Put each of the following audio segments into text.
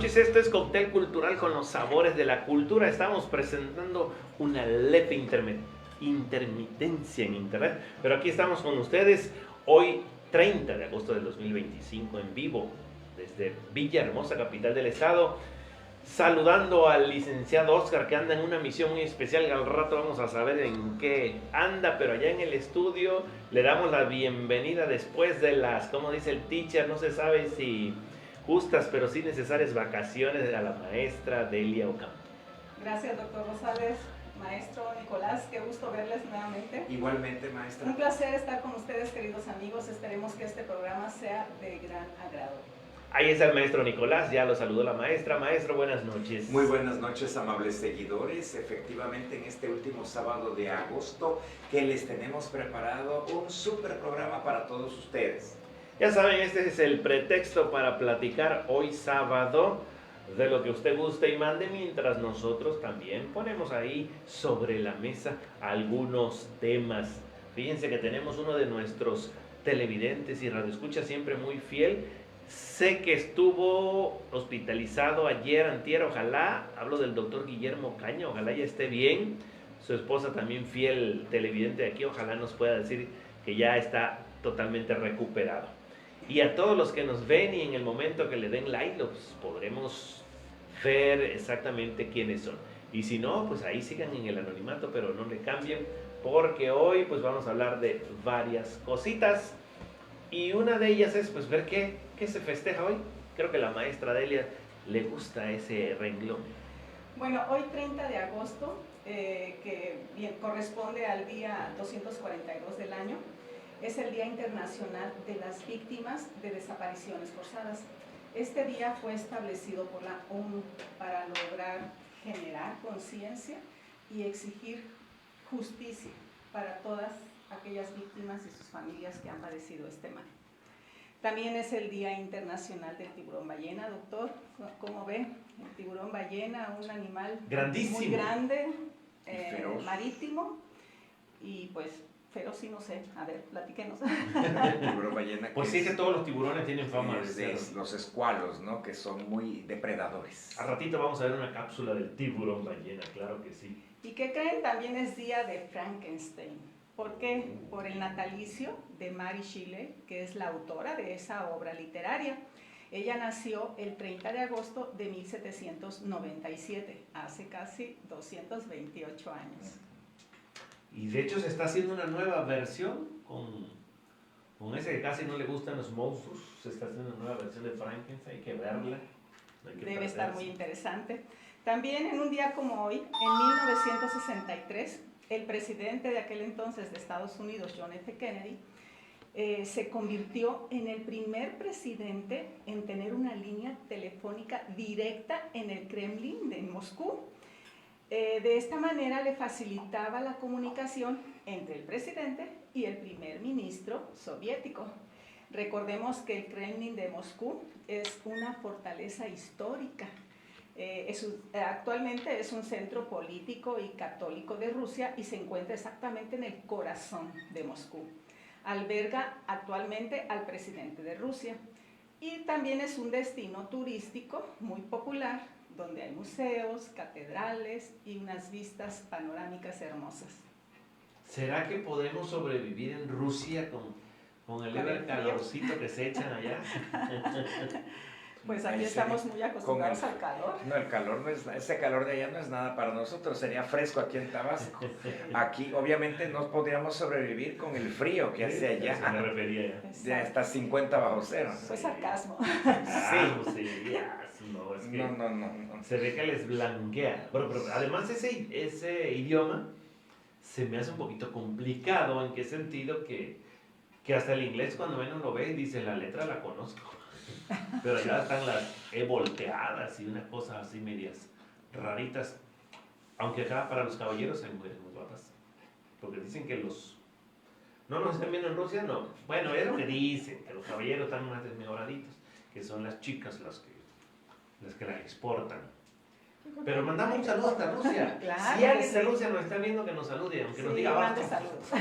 noches, esto es Cóctel Cultural con los sabores de la cultura. Estamos presentando una leve intermitencia en internet, pero aquí estamos con ustedes hoy 30 de agosto del 2025 en vivo desde Villahermosa, capital del estado, saludando al licenciado Oscar que anda en una misión muy especial. Al rato vamos a saber en qué anda, pero allá en el estudio le damos la bienvenida después de las, como dice el teacher, no se sabe si justas pero sí necesarias vacaciones, a la maestra Delia Ocampo. Gracias, doctor Rosales. Maestro Nicolás, qué gusto verles nuevamente. Igualmente, maestra. Un placer estar con ustedes, queridos amigos. Esperemos que este programa sea de gran agrado. Ahí está el maestro Nicolás, ya lo saludó la maestra. Maestro, buenas noches. Muy buenas noches, amables seguidores. Efectivamente, en este último sábado de agosto, que les tenemos preparado un súper programa para todos ustedes. Ya saben, este es el pretexto para platicar hoy sábado de lo que usted guste y mande, mientras nosotros también ponemos ahí sobre la mesa algunos temas. Fíjense que tenemos uno de nuestros televidentes y radioescuchas siempre muy fiel. Sé que estuvo hospitalizado ayer, antier, ojalá, hablo del doctor Guillermo Caña, ojalá ya esté bien. Su esposa también fiel televidente de aquí, ojalá nos pueda decir que ya está totalmente recuperado. Y a todos los que nos ven y en el momento que le den like, los podremos ver exactamente quiénes son. Y si no, pues ahí sigan en el anonimato, pero no le cambien, porque hoy pues vamos a hablar de varias cositas. Y una de ellas es pues ver qué se festeja hoy. Creo que la maestra Delia le gusta ese renglón. Bueno, hoy 30 de agosto, que bien, corresponde al día 242 del año, es el Día Internacional de las Víctimas de Desapariciones Forzadas. Este día fue establecido por la ONU para lograr generar conciencia y exigir justicia para todas aquellas víctimas y sus familias que han padecido este mal. También es el Día Internacional del Tiburón Ballena, doctor. ¿Cómo ve? El tiburón ballena, un animal grandísimo, muy grande, marítimo y pues feroz, sí, no sé. A ver, platíquenos. El tiburón ballena. Pues sí, que todos los tiburones tienen fama de los escualos, ¿no? Que son muy depredadores. Al ratito vamos a ver una cápsula del tiburón ballena, claro que sí. ¿Y qué creen? También es día de Frankenstein. ¿Por qué? Por el natalicio de Mary Shelley, que es la autora de esa obra literaria. Ella nació el 30 de agosto de 1797, hace casi 228 años. Y de hecho se está haciendo una nueva versión con ese que casi no le gustan los monstruos. Se está haciendo una nueva versión de Frankenstein, hay que verla. Debe estar muy interesante. También en un día como hoy, en 1963, el presidente de aquel entonces de Estados Unidos, John F. Kennedy, se convirtió en el primer presidente en tener una línea telefónica directa en el Kremlin de Moscú. De esta manera le facilitaba la comunicación entre el presidente y el primer ministro soviético. Recordemos que el Kremlin de Moscú es una fortaleza histórica. Actualmente es un centro político y católico de Rusia y se encuentra exactamente en el corazón de Moscú. Alberga actualmente al presidente de Rusia y también es un destino turístico muy popular donde hay museos, catedrales y unas vistas panorámicas hermosas. ¿Será que podemos sobrevivir en Rusia con el calorcito que se echan allá? Pues aquí estamos muy acostumbrados al calor. No, el calor no es, ese calor de allá no es nada para nosotros, sería fresco aquí en Tabasco. Aquí obviamente no podríamos sobrevivir con el frío que hace allá. Se me refería ya está 50 bajo cero. Pues sarcasmo. Sí, no, es que no. Se ve que les blanquea. Pero además ese idioma se me hace un poquito complicado. ¿En qué sentido? Que hasta el inglés cuando uno lo ve dice, la letra la conozco. Pero ya están las volteadas y unas cosas así medias raritas. Aunque acá para los caballeros hay mujeres muy guapas. Porque dicen que no nos están viendo en Rusia, no. Bueno, es lo que dicen, que los caballeros están más desmejoraditos, que son las chicas las que las exportan. Pero mandamos un saludo hasta Rusia. Claro, si alguien de Rusia nos está viendo, que nos salude, aunque nos diga mande abajo. saludos.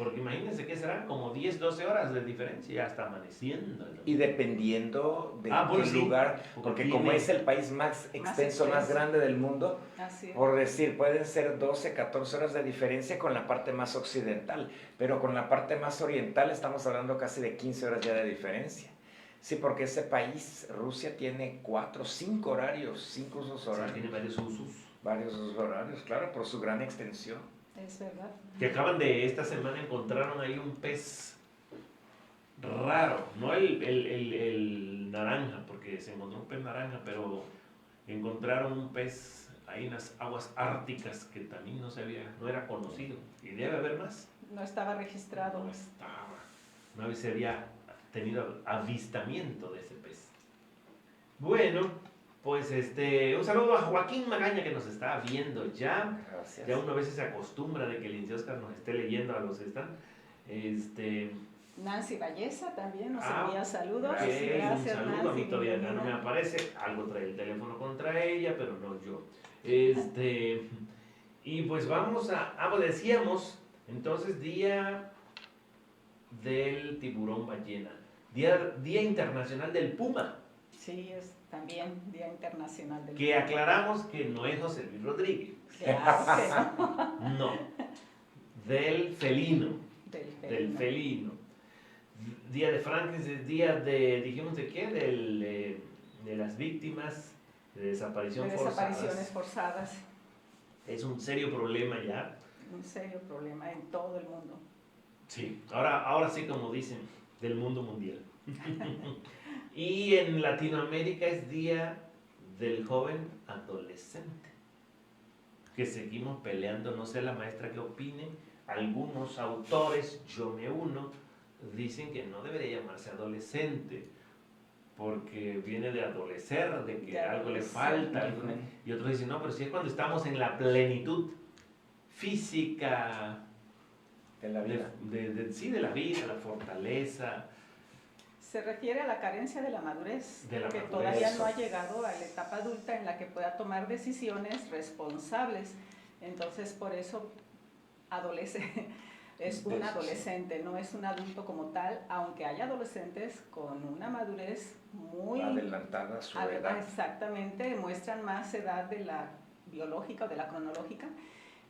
Porque imagínense que serán como 10, 12 horas de diferencia hasta amaneciendo, ¿no? Y dependiendo de bueno, qué sí, lugar, porque como es el país más extenso, más grande del mundo, Así es. por decir, pueden ser 12, 14 horas de diferencia con la parte más occidental, pero con la parte más oriental estamos hablando casi de 15 horas ya de diferencia. Sí, porque ese país, Rusia, tiene 4, 5 horarios, 5 usos horarios. Sí, tiene varios usos. Varios usos horarios, claro, por su gran extensión. Es verdad. Que acaban de esta semana encontraron ahí un pez raro, no el naranja, porque se encontró un pez naranja, pero encontraron un pez ahí en las aguas árticas que también no era conocido. Y debe haber más. No estaba registrado. No estaba. No se había tenido avistamiento de ese pez. Bueno, pues un saludo a Joaquín Magaña que nos está viendo ya. Gracias. Ya uno a veces se acostumbra de que el Lince Oscar nos esté leyendo a los que están. Nancy Valleza también nos envía saludos. Gracias, un saludo. Nancy, a mí todavía acá no me aparece. Algo trae el teléfono contra ella, pero no yo. Y pues vamos pues decíamos, entonces, Día del Tiburón Ballena. Día Internacional del Puma. Sí, es también Día Internacional del Que Puma. aclaramos que no es José Luis Rodríguez. Claro que no. No. Del felino. Del Felino. Día de Franklin, día de, dijimos de qué, de las víctimas de desapariciones forzadas. Es un serio problema ya. Un serio problema en todo el mundo. Sí, ahora sí como dicen, del mundo mundial. Y en Latinoamérica es Día del Joven Adolescente. Que seguimos peleando, no sé la maestra qué opine. Algunos autores, yo me uno, dicen que no debería llamarse adolescente, porque viene de adolecer, de que algo le falta. Y otros dicen, no, pero si es cuando estamos en la plenitud física de la vida. Sí, de la vida, la fortaleza. Se refiere a la carencia de la madurez, que todavía no ha llegado a la etapa adulta en la que pueda tomar decisiones responsables. Entonces, por eso adolece, es un adolescente, no es un adulto como tal, aunque hay adolescentes con una madurez muy adelantada a su edad. Exactamente, muestran más edad de la biológica o de la cronológica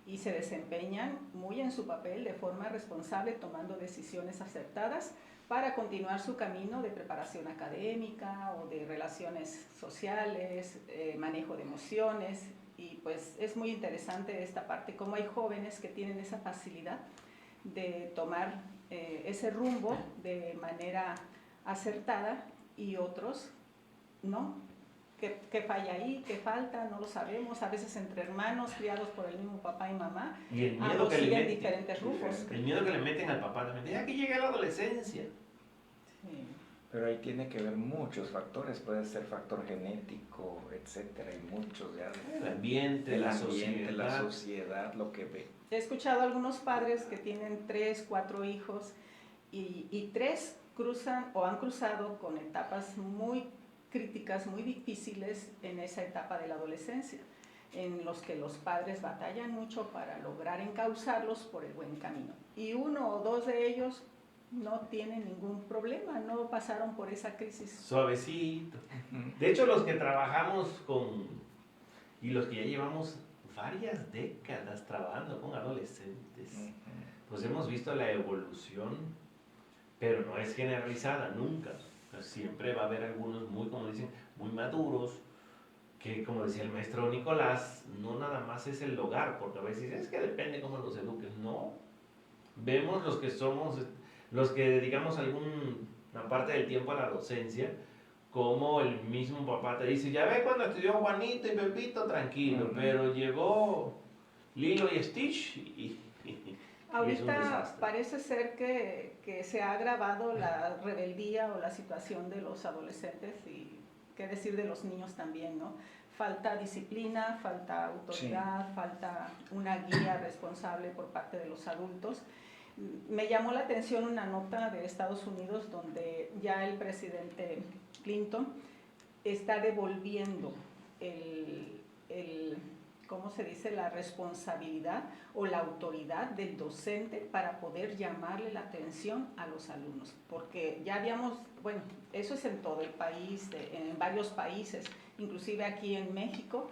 y se desempeñan muy en su papel de forma responsable, tomando decisiones acertadas para continuar su camino de preparación académica o de relaciones sociales, manejo de emociones. Y pues es muy interesante esta parte, cómo hay jóvenes que tienen esa facilidad de tomar ese rumbo de manera acertada y otros no. ¿Qué falla ahí? ¿Qué falta? No lo sabemos. A veces entre hermanos criados por el mismo papá y mamá, y el miedo ambos que siguen le diferentes rumbos. El miedo que le meten al papá también. Ya que llega la adolescencia. Sí. Pero ahí tiene que ver muchos factores, puede ser factor genético, etcétera, y muchos ya. El ambiente, la sociedad, lo que ve. He escuchado a algunos padres que tienen 3, 4 hijos y 3 cruzan o han cruzado con etapas muy críticas, muy difíciles en esa etapa de la adolescencia, en los que los padres batallan mucho para lograr encauzarlos por el buen camino. Y 1 o 2 de ellos no tienen ningún problema, no pasaron por esa crisis. Suavecito. De hecho, los que trabajamos y los que ya llevamos varias décadas trabajando con adolescentes, pues hemos visto la evolución, pero no es generalizada nunca. Siempre va a haber algunos como dicen, muy maduros, que como decía el maestro Nicolás, no nada más es el hogar, porque a veces es que depende cómo los eduques. No, vemos los que dedicamos alguna parte del tiempo a la docencia, como el mismo papá te dice, ya ve cuando estudió Juanito y Pepito, tranquilo, pero llegó Lilo y Stitch y ahorita parece ser que se ha agravado la rebeldía o la situación de los adolescentes y qué decir de los niños también, ¿no? Falta disciplina, falta autoridad, sí. Falta una guía responsable por parte de los adultos. Me llamó la atención una nota de Estados Unidos donde ya el presidente Clinton está devolviendo ¿cómo se dice?, la responsabilidad o la autoridad del docente para poder llamarle la atención a los alumnos. Porque ya habíamos, bueno, eso es en todo el país, en varios países, inclusive aquí en México,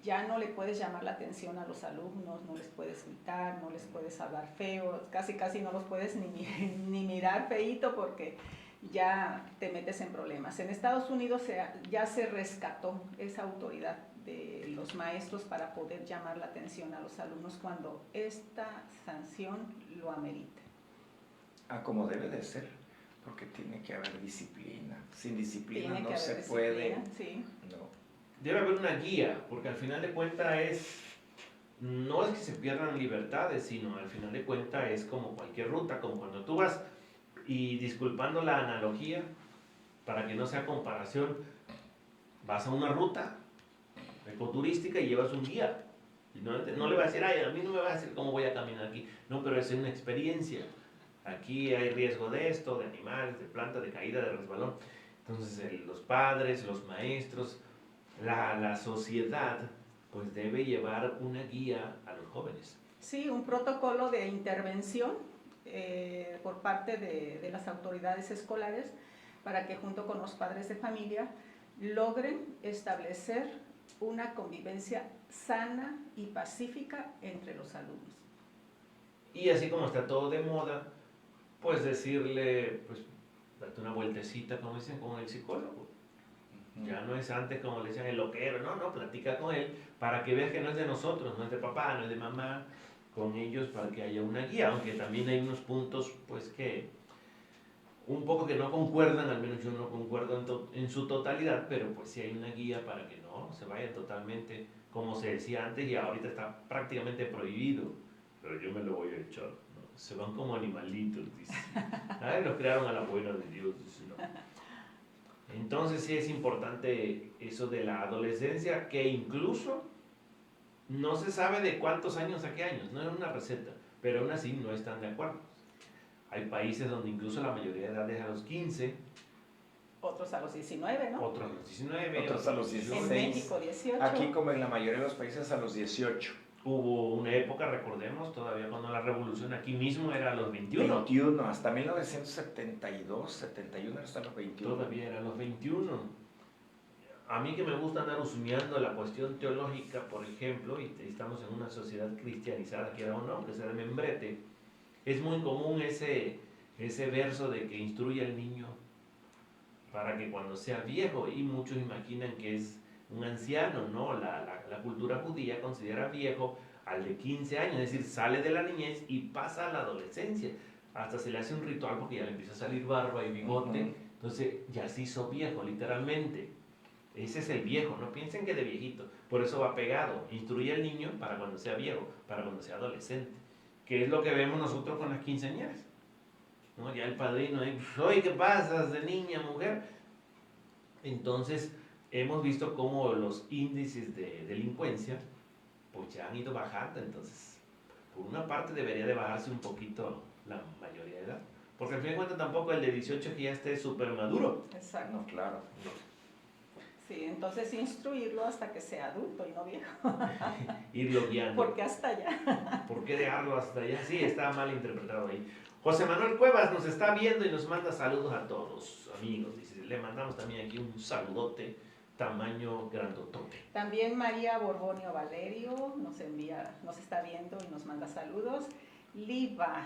ya no le puedes llamar la atención a los alumnos, no les puedes gritar, no les puedes hablar feo, casi no los puedes ni mirar feíto porque ya te metes en problemas. En Estados Unidos ya se rescató esa autoridad de los maestros para poder llamar la atención a los alumnos cuando esta sanción lo amerite. Como debe de ser, porque tiene que haber disciplina. Sin disciplina Tiene no que se haber puede. Sí. No. Debe haber una guía, porque al final de cuentas no es que se pierdan libertades, sino al final de cuentas es como cualquier ruta, como cuando tú vas, y disculpando la analogía, para que no sea comparación, vas a una ruta ecoturística y llevas un guía. Y no le va a decir, ay, a mí no me va a decir cómo voy a caminar aquí. No, pero es una experiencia. Aquí hay riesgo de esto, de animales, de plantas, de caída, de resbalón. Entonces los padres, los maestros, la sociedad, pues debe llevar una guía a los jóvenes. Sí, un protocolo de intervención por parte de las autoridades escolares para que junto con los padres de familia logren establecer una convivencia sana y pacífica entre los alumnos. Y así como está todo de moda, pues decirle, pues date una vueltecita, como dicen, con el psicólogo. Ya no es antes como le decían el loquero, no, platica con él para que veas que no es de nosotros, no es de papá, no es de mamá, con ellos para que haya una guía, aunque también hay unos puntos pues que un poco que no concuerdan, al menos yo no concuerdo en su totalidad, pero pues sí hay una guía para que no se vaya totalmente como se decía antes y ahorita está prácticamente prohibido, pero yo me lo voy a echar, ¿no? Se van como animalitos, dice. Ay, los crearon a la buena de Dios, dice, no. Entonces sí es importante eso de la adolescencia, que incluso no se sabe de cuántos años a qué años, no es una receta, pero aún así no están de acuerdo. Hay países donde incluso la mayoría de edad es a los 15. Otros a los 19, ¿no? Otros a los 19. Otros a los 16. En México 18. Aquí, como en la mayoría de los países, a los 18. Hubo una época, recordemos, todavía cuando la revolución aquí mismo era a los 21. 21, hasta 1972, 71 hasta los 21. Todavía era a los 21. A mí que me gusta andar husmeando la cuestión teológica, por ejemplo, y estamos en una sociedad cristianizada, quiera o no, aunque sea de membrete, es muy común ese verso de que instruye al niño para que cuando sea viejo, y muchos imaginan que es un anciano, ¿no? La cultura judía considera viejo al de 15 años, es decir, sale de la niñez y pasa a la adolescencia. Hasta se le hace un ritual porque ya le empieza a salir barba y bigote, entonces ya se hizo viejo, literalmente. Ese es el viejo, no piensen que de viejito, por eso va pegado. Instruye al niño para cuando sea viejo, para cuando sea adolescente, que es lo que vemos nosotros con las quinceañeras, ¿no? Ya el padrino, oye, ¿qué pasas de niña, mujer? Entonces, hemos visto cómo los índices de delincuencia pues ya han ido bajando, entonces por una parte debería de bajarse un poquito la mayoría de edad, porque al fin de cuentas tampoco el de 18 que ya esté súper maduro. Exacto. No, claro. Sí, entonces instruirlo hasta que sea adulto y no viejo. Irlo guiando. ¿Por qué hasta allá? ¿Por qué dejarlo hasta allá? Sí, está mal interpretado ahí. José Manuel Cuevas nos está viendo y nos manda saludos a todos, amigos. Dice, le mandamos también aquí un saludote, tamaño grandotote. También María Borbonio Valerio nos está viendo y nos manda saludos. Liva,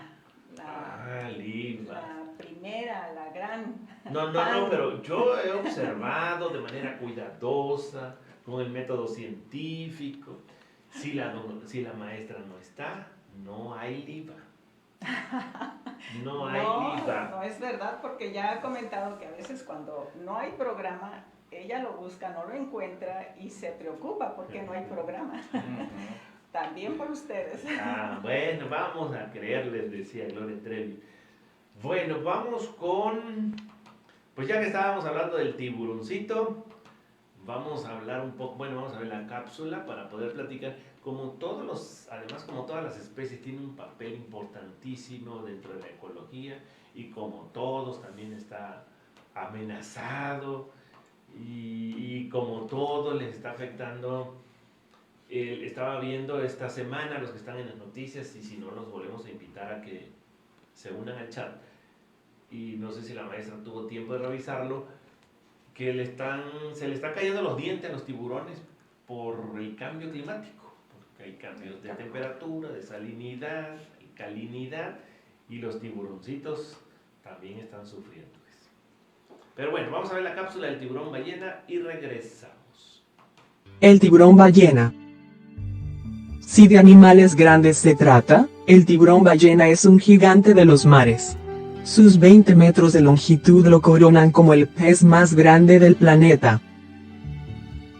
Liva. La primera, la gran. No, pero yo he observado de manera cuidadosa, con el método científico, si la maestra no está, no hay Liva. No hay Liva. No es verdad, porque ya ha comentado que a veces cuando no hay programa, ella lo busca, no lo encuentra y se preocupa porque no hay programa. También por ustedes. Bueno, vamos a creerles, decía Gloria Trevi. Bueno, vamos con, pues ya que estábamos hablando del tiburoncito, vamos a hablar un poco, bueno, vamos a ver la cápsula para poder platicar. Como todas las especies tienen un papel importantísimo dentro de la ecología y como todos también está amenazado y como todo les está afectando estaba viendo esta semana, los que están en las noticias, y si no, los volvemos a invitar a que se unan al chat. Y no sé si la maestra tuvo tiempo de revisarlo, que se le están cayendo los dientes a los tiburones por el cambio climático, porque hay cambios de temperatura, de salinidad, calinidad, y los tiburoncitos también están sufriendo eso. Pero bueno, vamos a ver la cápsula del tiburón ballena y regresamos. El tiburón ballena. Si de animales grandes se trata, el tiburón ballena es un gigante de los mares. Sus 20 metros de longitud lo coronan como el pez más grande del planeta.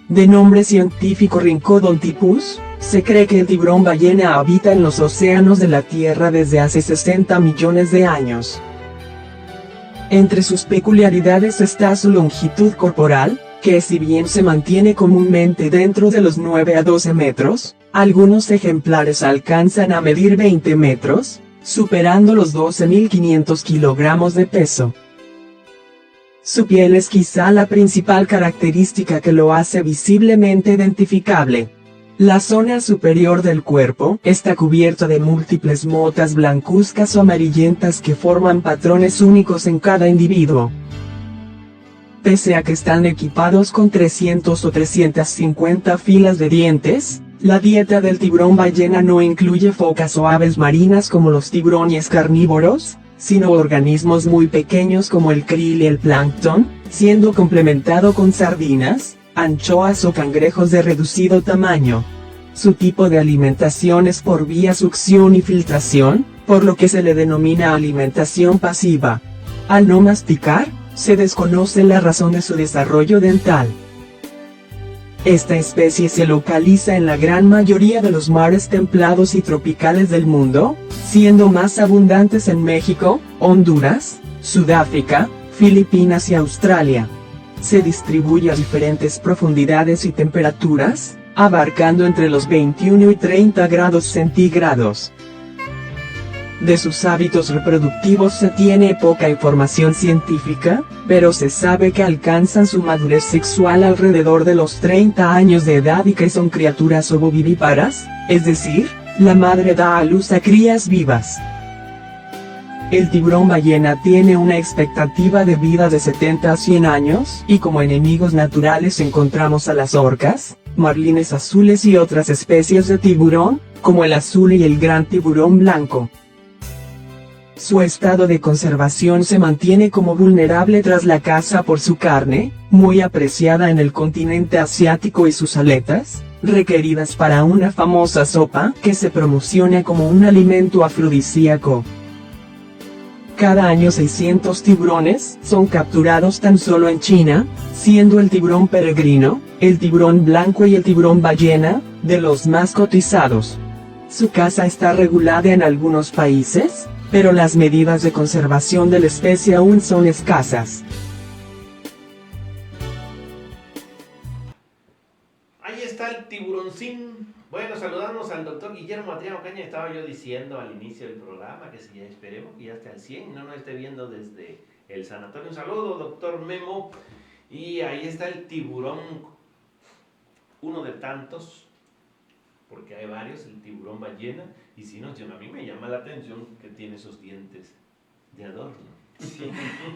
De nombre científico Rhincodontypus, se cree que el tiburón ballena habita en los océanos de la Tierra desde hace 60 millones de años. Entre sus peculiaridades está su longitud corporal, que si bien se mantiene comúnmente dentro de los 9 a 12 metros, algunos ejemplares alcanzan a medir 20 metros, superando los 12.500 kilogramos de peso. Su piel es quizá la principal característica que lo hace visiblemente identificable. La zona superior del cuerpo está cubierta de múltiples motas blancuzcas o amarillentas que forman patrones únicos en cada individuo. Pese a que están equipados con 300 o 350 filas de dientes, la dieta del tiburón ballena no incluye focas o aves marinas como los tiburones carnívoros, sino organismos muy pequeños como el krill y el plancton, siendo complementado con sardinas, anchoas o cangrejos de reducido tamaño. Su tipo de alimentación es por vía succión y filtración, por lo que se le denomina alimentación pasiva. Al no masticar, se desconoce la razón de su desarrollo dental. Esta especie se localiza en la gran mayoría de los mares templados y tropicales del mundo, siendo más abundantes en México, Honduras, Sudáfrica, Filipinas y Australia. Se distribuye a diferentes profundidades y temperaturas, abarcando entre los 21 y 30 grados centígrados. De sus hábitos reproductivos se tiene poca información científica, pero se sabe que alcanzan su madurez sexual alrededor de los 30 años de edad y que son criaturas ovovivíparas, es decir, la madre da a luz a crías vivas. El tiburón ballena tiene una expectativa de vida de 70 a 100 años, y como enemigos naturales encontramos a las orcas, marlines azules y otras especies de tiburón, como el azul y el gran tiburón blanco. Su estado de conservación se mantiene como vulnerable tras la caza por su carne, muy apreciada en el continente asiático, y sus aletas, requeridas para una famosa sopa que se promociona como un alimento afrodisíaco. Cada año 600 tiburones son capturados tan solo en China, siendo el tiburón peregrino, el tiburón blanco y el tiburón ballena, de los más cotizados. Su caza está regulada en algunos países, pero las medidas de conservación de la especie aún son escasas. Ahí está el tiburoncín. Bueno, saludamos al doctor Guillermo Adrián Ocaña. Estaba yo diciendo al inicio del programa que si ya esperemos que ya esté al 100 y no nos esté viendo desde el sanatorio. Un saludo, doctor Memo. Y ahí está el tiburón, uno de tantos, porque hay varios, el tiburón ballena. Y si no, a mí me llama la atención que tiene esos dientes de adorno. Sí,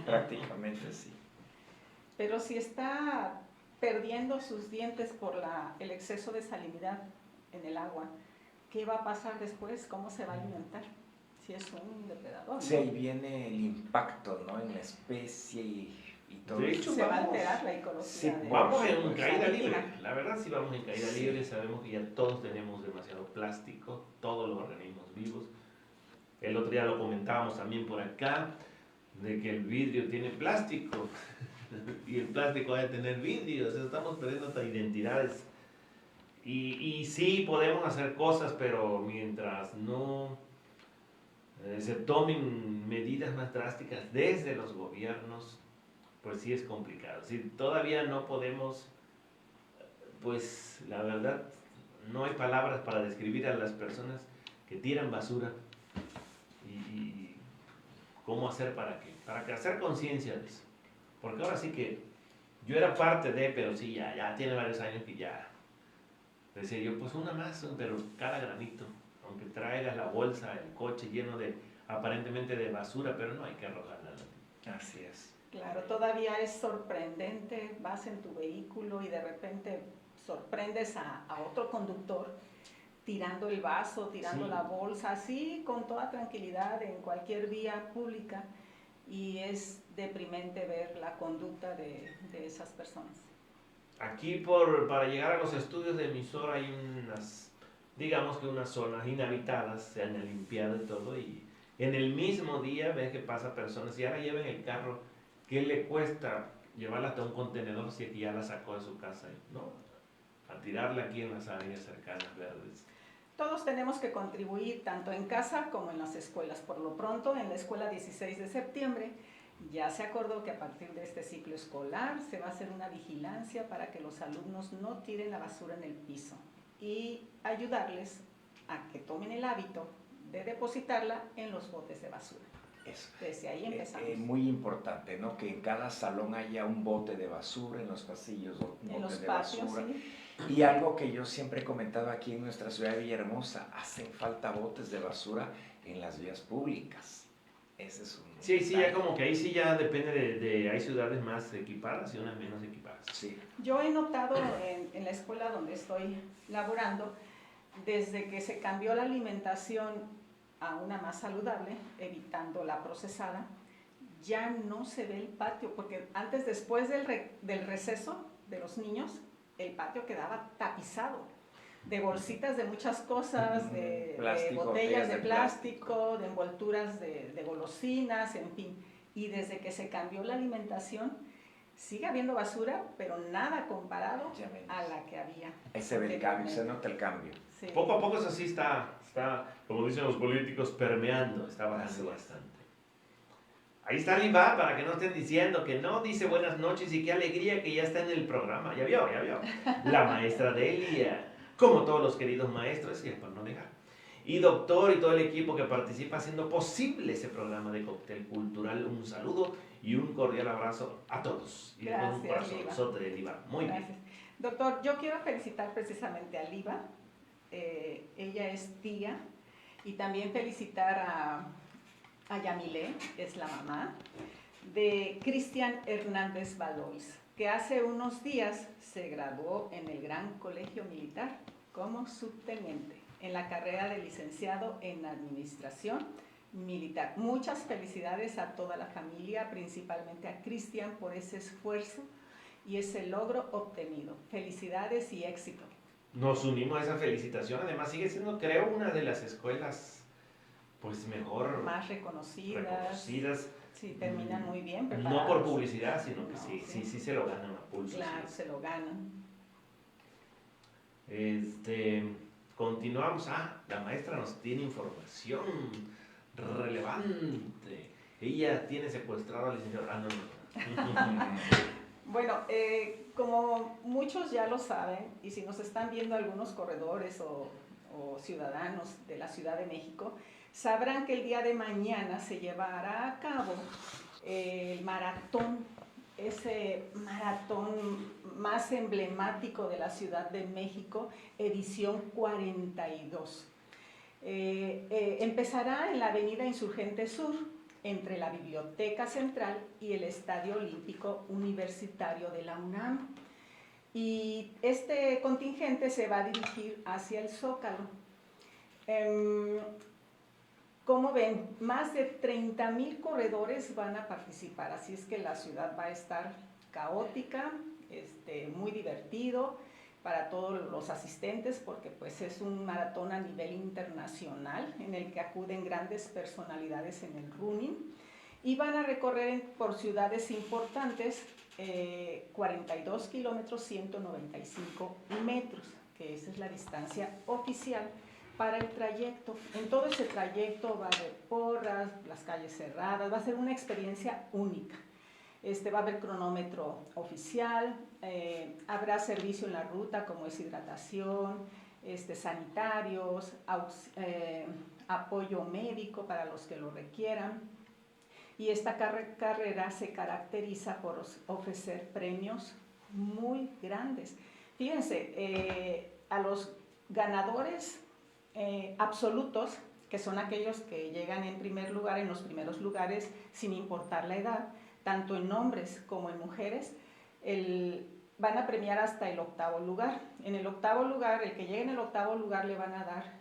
prácticamente sí. Pero si está perdiendo sus dientes por el exceso de salinidad en el agua, ¿qué va a pasar después? ¿Cómo se va a alimentar? Si es un depredador, ¿no? Sí, ahí viene el impacto, ¿no?, en la especie y todo. De hecho, se va a alterar la ecología. Sí, vamos en de caída la libre. vida. La verdad sí vamos en caída Sí. libre. Sabemos que ya todos tenemos demasiado plástico, todos los organismos vivos. El otro día lo comentábamos también por acá, de que el vidrio tiene plástico y el plástico va a tener vidrio. O sea, estamos perdiendo nuestras identidades. Y sí podemos hacer cosas, pero mientras no se tomen medidas más drásticas desde los gobiernos, pues sí es complicado. Si todavía no podemos, pues la verdad, no hay palabras para describir a las personas que tiran basura y cómo hacer para que hacer conciencia de eso. Porque ahora sí que yo era parte de, pero sí, ya tiene varios años que ya Decía yo, pues una más, pero cada granito, aunque traigas la bolsa, el coche lleno de, aparentemente de basura, pero no hay que arrojarla. Así es. Claro, todavía es sorprendente, vas en tu vehículo y de repente sorprendes a otro conductor tirando el vaso, tirando Sí. la bolsa, así con toda tranquilidad en cualquier vía pública, y es deprimente ver la conducta de esas personas. Aquí para llegar a los estudios de emisora hay unas, digamos que unas zonas inhabitadas, se han limpiado y todo, y en el mismo día ves que pasa personas y ahora llevan el carro, ¿qué le cuesta llevarla hasta un contenedor si aquí ya la sacó de su casa? ¿No? A tirarla aquí en las áreas cercanas verdes. Todos tenemos que contribuir, tanto en casa como en las escuelas. Por lo pronto, en la escuela 16 de septiembre, ya se acordó que a partir de este ciclo escolar se va a hacer una vigilancia para que los alumnos no tiren la basura en el piso y ayudarles a que tomen el hábito de depositarla en los botes de basura. Eso. Desde ahí empezamos. Muy importante, ¿no? Que en cada salón haya un bote de basura, en los pasillos un En bote los de patios, basura. sí. Y algo que yo siempre he comentado aquí en nuestra ciudad de Villahermosa, hacen falta botes de basura en las vías públicas. Ese es un... Sí, ya como que ahí sí ya depende de hay ciudades más equipadas y unas menos equipadas. Sí. Yo he notado en la escuela donde estoy laborando, desde que se cambió la alimentación a una más saludable, evitando la procesada, ya no se ve el patio, porque antes, después del receso de los niños, el patio quedaba tapizado de bolsitas de muchas cosas, de botellas de plástico, de envolturas de golosinas, en fin. Y desde que se cambió la alimentación, sigue habiendo basura, pero nada comparado a la que había. Ahí se ve el cambio, se nota el cambio. Sí. Poco a poco eso sí está, como dicen los políticos, permeando, está bajando bastante. Ahí está Liva, para que no estén diciendo que no dice buenas noches y qué alegría que ya está en el programa. Ya vio. La maestra Delia, como todos los queridos maestros, y es por no negar. Y doctor y todo el equipo que participa haciendo posible ese programa de cóctel cultural. Un saludo y un cordial abrazo a todos. Y Gracias, un corazonzote de Liva. Muy Gracias. bien. Doctor, yo quiero felicitar precisamente a Liva. Ella es tía, y también felicitar a Yamile, es la mamá, de Cristian Hernández Valois, que hace unos días se graduó en el Gran Colegio Militar como subteniente en la carrera de licenciado en Administración Militar. Muchas felicidades a toda la familia, principalmente a Cristian, por ese esfuerzo y ese logro obtenido. Felicidades y éxito. Nos unimos a esa felicitación. Además sigue siendo, creo, una de las escuelas pues mejor más reconocidas. Sí, terminan muy bien preparados. No por publicidad, sino que No, sí se lo ganan a pulso. Claro, sí. se lo ganan. Continuamos. La maestra nos tiene información relevante. Ella tiene secuestrado al licenciado. No. Bueno, como muchos ya lo saben, y si nos están viendo algunos corredores o ciudadanos de la Ciudad de México, sabrán que el día de mañana se llevará a cabo el maratón, ese maratón más emblemático de la Ciudad de México, edición 42. Empezará en la avenida Insurgente Sur, entre la Biblioteca Central y el Estadio Olímpico Universitario de la UNAM. Y este contingente se va a dirigir hacia el Zócalo. Como ven, más de 30,000 corredores van a participar, así es que la ciudad va a estar caótica, muy divertido para todos los asistentes, porque pues es un maratón a nivel internacional en el que acuden grandes personalidades en el running, y van a recorrer por ciudades importantes 42 kilómetros 195 metros, que esa es la distancia oficial para el trayecto. En todo ese trayecto va a haber porras, las calles cerradas, va a ser una experiencia única. Va a haber cronómetro oficial, habrá servicio en la ruta como es hidratación, sanitarios, apoyo médico para los que lo requieran. Y esta carrera se caracteriza por ofrecer premios muy grandes. Fíjense, a los ganadores absolutos, que son aquellos que llegan en primer lugar, en los primeros lugares, sin importar la edad, tanto en hombres como en mujeres, van a premiar hasta el 8º lugar. En el 8º lugar, el que llegue en el 8º lugar le van a dar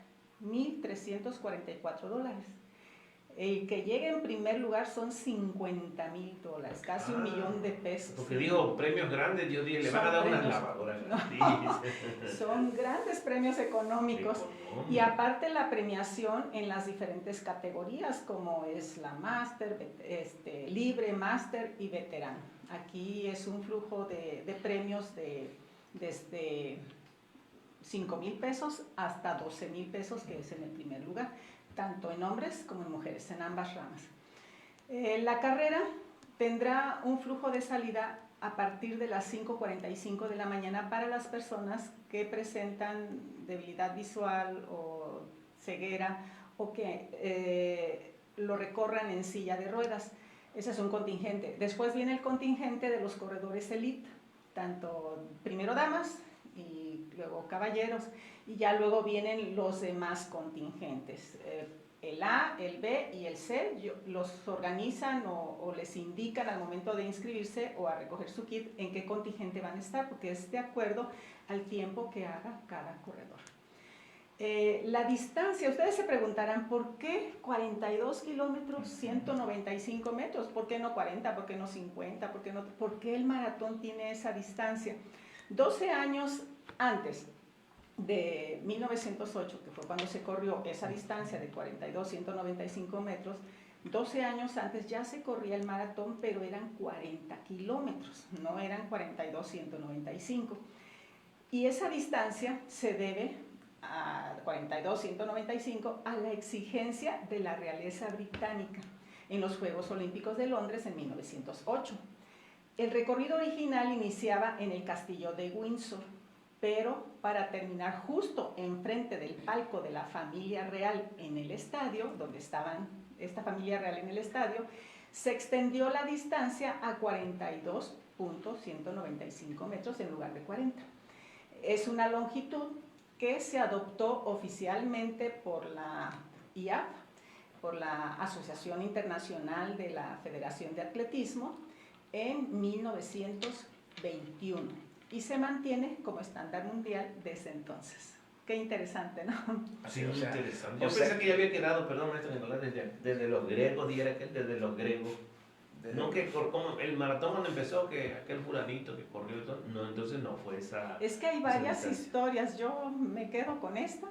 $1,344. El que llegue en primer lugar son $50,000, casi $1 millón de pesos. Porque digo, premios grandes, yo dije, le van a dar unas lavadoras. No, son grandes premios económicos. Y aparte la premiación en las diferentes categorías, como es la Máster, Libre, Máster y Veterano. Aquí es un flujo de premios desde $5,000 hasta $12,000, que es en el primer lugar, tanto en hombres como en mujeres, en ambas ramas. La carrera tendrá un flujo de salida a partir de las 5:45 de la mañana para las personas que presentan debilidad visual o ceguera o que lo recorran en silla de ruedas. Ese es un contingente. Después viene el contingente de los corredores elite, tanto primero damas y luego caballeros, y ya luego vienen los demás contingentes. El A, el B y el C los organizan o les indican al momento de inscribirse o a recoger su kit en qué contingente van a estar, porque es de acuerdo al tiempo que haga cada corredor. La distancia, ustedes se preguntarán, ¿por qué 42 kilómetros, 195 metros? ¿Por qué no 40? ¿Por qué no 50? ¿Por qué el maratón tiene esa distancia? 12 años antes de 1908, que fue cuando se corrió esa distancia de 42, 195 metros, 12 años antes ya se corría el maratón, pero eran 40 kilómetros, no eran 42, 195. Y esa distancia se debe a 42, 195 a la exigencia de la realeza británica en los Juegos Olímpicos de Londres en 1908. El recorrido original iniciaba en el castillo de Windsor, pero para terminar justo enfrente del palco de la familia real en el estadio, donde estaban esta familia real en el estadio, se extendió la distancia a 42.195 metros en lugar de 40. Es una longitud que se adoptó oficialmente por la IAF, por la Asociación Internacional de la Federación de Atletismo, en 1921 y se mantiene como estándar mundial desde entonces. Qué interesante, ¿no? Sí, muy interesante. Yo pensé que ya había quedado, perdón, maestro Nicolás, desde los griegos, desde los griegos. No que como el maratón cuando empezó, que aquel fulanito que corrió y todo, no, entonces no fue esa. Es que hay varias historias, yo me quedo con esta,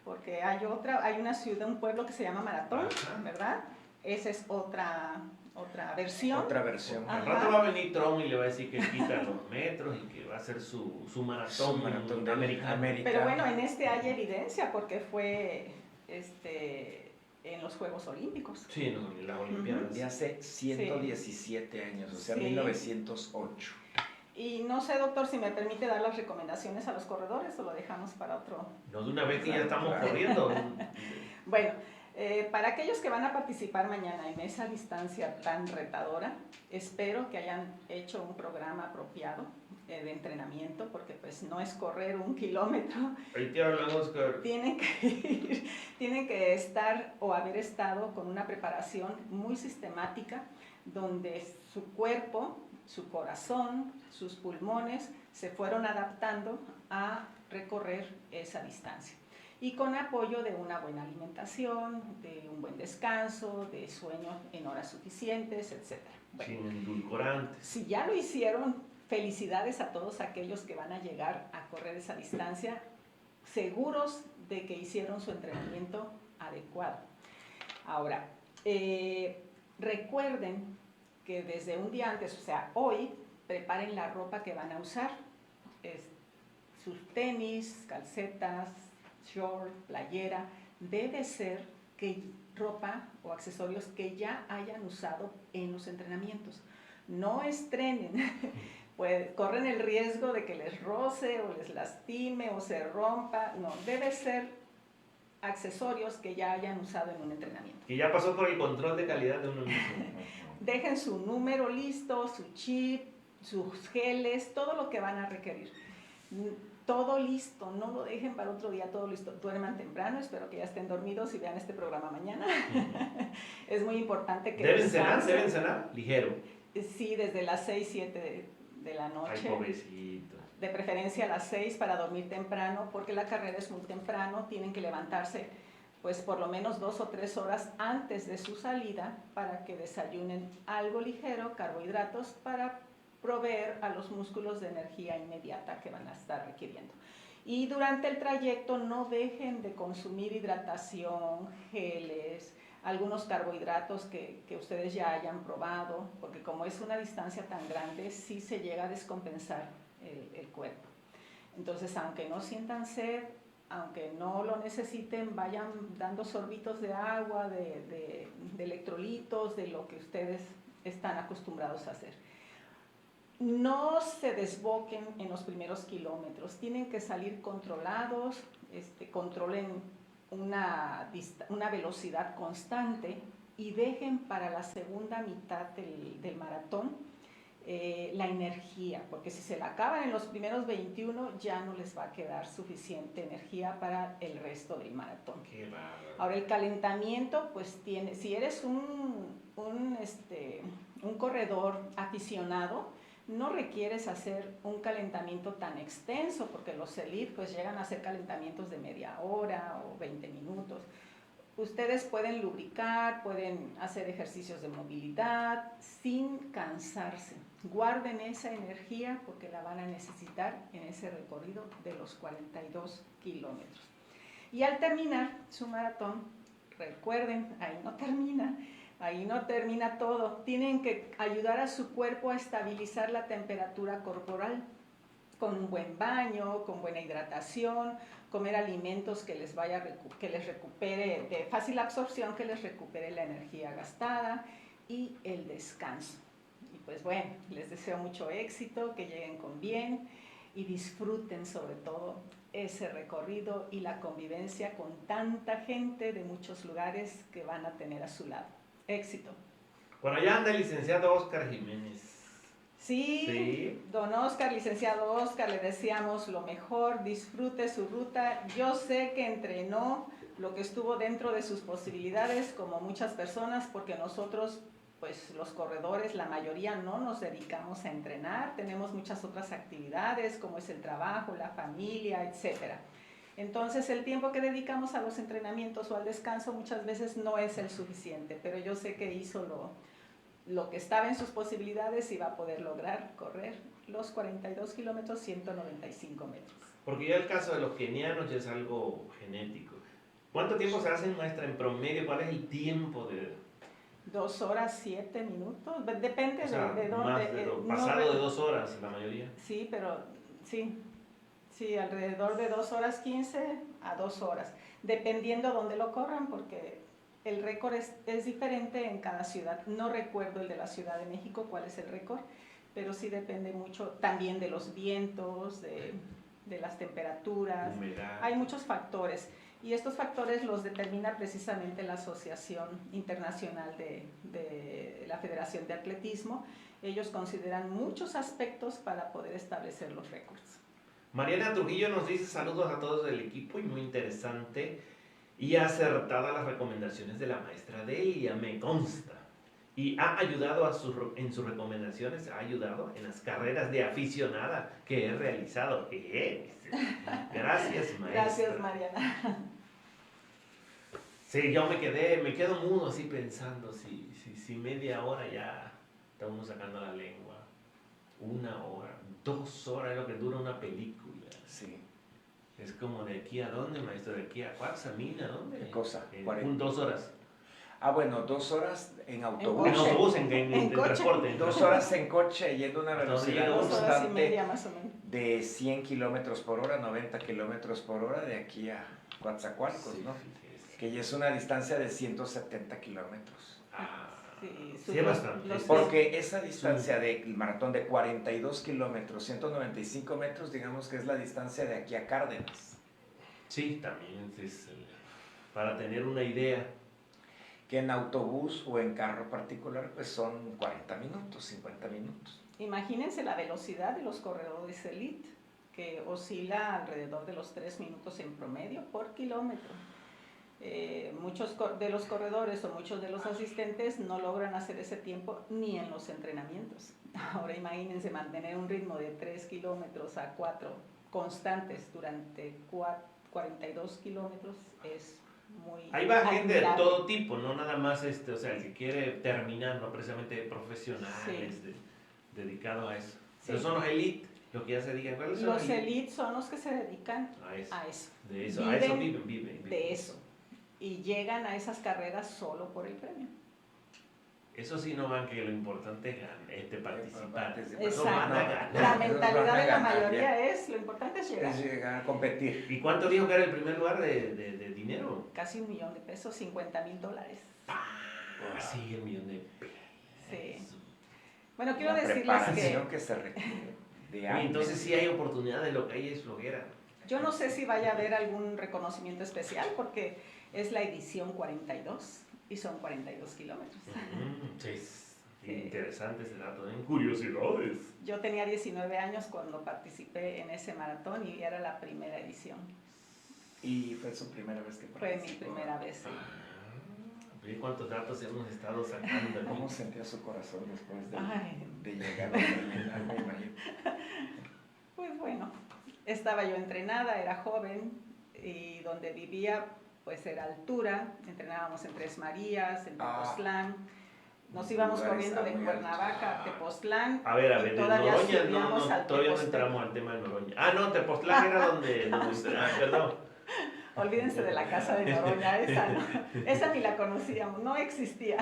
porque hay una ciudad, un pueblo que se llama Maratón, ¿verdad? Esa es otra versión. Otra versión. Al rato va a venir Trump y le va a decir que quita los metros y que va a hacer su maratón americano. Pero bueno, en hay evidencia porque fue en los Juegos Olímpicos. Sí, en las Olimpiadas. De hace 117 años, o sea, 1908. Y no sé, doctor, si me permite dar las recomendaciones a los corredores o lo dejamos para otro. No, de una vez que ya estamos corriendo. Bueno, para aquellos que van a participar mañana en esa distancia tan retadora, espero que hayan hecho un programa apropiado de entrenamiento, porque pues no es correr 1 kilómetro. Ahí te hablan, Oscar. Tienen que estar o haber estado con una preparación muy sistemática, donde su cuerpo, su corazón, sus pulmones se fueron adaptando a recorrer esa distancia. Y con apoyo de una buena alimentación, de un buen descanso, de sueño en horas suficientes, etc. Bueno, sin endulcorantes. Si ya lo hicieron, felicidades a todos aquellos que van a llegar a correr esa distancia, seguros de que hicieron su entrenamiento adecuado. Ahora, recuerden que desde un día antes, o sea, hoy, preparen la ropa que van a usar, sus tenis, calcetas, short, playera, debe ser ropa o accesorios que ya hayan usado en los entrenamientos. No estrenen, pues corren el riesgo de que les roce o les lastime o se rompa. No, debe ser accesorios que ya hayan usado en un entrenamiento. Y ya pasó por el control de calidad de uno mismo. Dejen su número listo, su chip, sus geles, todo lo que van a requerir. todo listo, no lo dejen para otro día, todo listo. Duerman temprano, espero que ya estén dormidos y vean este programa mañana. Es muy importante que ¿Deben cenar? Ligero. Sí, desde las 6, 7 de la noche. Ay, pobrecito. De preferencia a las 6 para dormir temprano, porque la carrera es muy temprano, tienen que levantarse pues por lo menos 2 o 3 horas antes de su salida para que desayunen algo ligero, carbohidratos, para proveer a los músculos de energía inmediata que van a estar requiriendo. Y durante el trayecto no dejen de consumir hidratación, geles, algunos carbohidratos que ustedes ya hayan probado, porque como es una distancia tan grande, sí se llega a descompensar el cuerpo. Entonces, aunque no sientan sed, aunque no lo necesiten, vayan dando sorbitos de agua, de electrolitos, de lo que ustedes están acostumbrados a hacer. No se desboquen en los primeros kilómetros, tienen que salir controlados, controlen una velocidad constante y dejen para la segunda mitad del maratón la energía, porque si se la acaban en los primeros 21 ya no les va a quedar suficiente energía para el resto del maratón. Qué bárbaro. Ahora el calentamiento, pues si eres un corredor aficionado, no requieres hacer un calentamiento tan extenso, porque los elite pues llegan a hacer calentamientos de media hora o 20 minutos. Ustedes pueden lubricar, pueden hacer ejercicios de movilidad sin cansarse. Guarden esa energía porque la van a necesitar en ese recorrido de los 42 kilómetros. Y al terminar su maratón, recuerden, ahí no termina todo. Tienen que ayudar a su cuerpo a estabilizar la temperatura corporal con un buen baño, con buena hidratación, comer alimentos que les recupere de fácil absorción, que les recupere la energía gastada, y el descanso. Y pues bueno, les deseo mucho éxito, que lleguen con bien y disfruten sobre todo ese recorrido y la convivencia con tanta gente de muchos lugares que van a tener a su lado. Éxito. Por allá anda el licenciado Óscar Jiménez. Sí, don Óscar, licenciado Óscar, le deseamos lo mejor, disfrute su ruta. Yo sé que entrenó lo que estuvo dentro de sus posibilidades, como muchas personas, porque nosotros, pues los corredores, la mayoría no nos dedicamos a entrenar, tenemos muchas otras actividades, como es el trabajo, la familia, etcétera. Entonces el tiempo que dedicamos a los entrenamientos o al descanso muchas veces no es el suficiente, pero yo sé que hizo lo que estaba en sus posibilidades y va a poder lograr correr los 42 kilómetros, 195 metros. Porque ya el caso de los kenianos ya es algo genético. ¿Cuánto tiempo se hacen, maestra, en promedio? ¿Cuál es el tiempo de...? 2 horas, 7 minutos, depende, o sea, de dónde. Pasado de 2 horas, la mayoría. Sí, pero sí, alrededor de 2 horas 15 a 2 horas, dependiendo dónde lo corran, porque el récord es diferente en cada ciudad. No recuerdo el de la Ciudad de México, cuál es el récord, pero sí depende mucho también de los vientos, de las temperaturas. Humedad. Hay muchos factores y estos factores los determina precisamente la Asociación Internacional de la Federación de Atletismo. Ellos consideran muchos aspectos para poder establecer los récords. Mariana Trujillo nos dice saludos a todos del equipo y muy interesante y acertada las recomendaciones de la maestra Delia, me consta. Y ha ayudado en sus recomendaciones, ha ayudado en las carreras de aficionada que he realizado. Gracias, maestra. Gracias, Mariana. Sí, yo me quedo mudo así pensando, si media hora ya está uno sacando la lengua, 1 hora, 2 horas es lo que dura una película. Sí. Es como de aquí a dónde, maestro, de aquí a Cuaxamina, ¿dónde? ¿Qué cosa? 2 horas. Ah, bueno, 2 horas en autobús. En autobús, en coche. transporte. 2 horas en coche yendo a una Hasta velocidad donde llega 2 horas y constante media más o menos. de 100 kilómetros por hora, 90 kilómetros por hora de aquí a Coatzacoalcos, ¿no? Que ya es una distancia de 170 kilómetros. Sí, es bastante. Porque esa distancia del maratón de 42 kilómetros, 195 metros, digamos que es la distancia de aquí a Cárdenas. Sí, también es para tener una idea. Que en autobús o en carro particular pues son 40 minutos, 50 minutos. Imagínense la velocidad de los corredores elite. que oscila alrededor de los 3 minutos en promedio por kilómetro. Muchos de los corredores o muchos de los asistentes no logran hacer ese tiempo ni en los entrenamientos. Ahora imagínense mantener un ritmo de 3 kilómetros a 4 constantes durante 42 kilómetros es muy Ahí va gente de admirable. todo tipo, no nada más o sea, el que quiere terminar, no precisamente profesional, Sí. dedicado a eso. Sí. Pero son los elite, lo que ya se diga. ¿Cuáles son Los elites son los que se dedican A eso. a eso. De eso, a eso Viven viven. de eso. Y llegan a esas carreras solo por el premio. Eso sí no van, que lo importante es participar. Exacto. No van a ganar. La mentalidad de la ganar, mayoría es, lo importante es llegar. Es llegar a competir. ¿Y cuánto dijo que era el primer lugar de dinero? Casi $1 millón, $50,000. Sí, el millón de pesos. Sí. Bueno, quiero La decirles preparación que que se requiere de Y años. entonces sí hay oportunidad, de lo que hay es flojera. yo no sé si vaya a haber algún reconocimiento especial porque es la edición 42 y son 42 kilómetros. Sí, Sí. interesante ese dato, ¿eh? Curiosidades. Yo tenía 19 años cuando participé en ese maratón y era la primera edición. Y fue su primera vez que Fue mi participó. primera vez. Sí. Ve cuántos datos hemos estado sacando aquí. ¿Cómo sentía su corazón después Ay. de llegar a terminar? Me imagino. Pues bueno, estaba yo entrenada, era joven y donde vivía pues era altura, entrenábamos en Tres Marías, en Tepoztlán, nos íbamos Lugares corriendo de muy Cuernavaca a Tepoztlán. A ver, y de todavía Noroña, subíamos al todavía no Tepoztlán. entramos al tema de Noroña. Ah, no, Tepoztlán era donde perdón. Olvídense de la casa de Noroña, esa no, esa ni la conocíamos, no existía.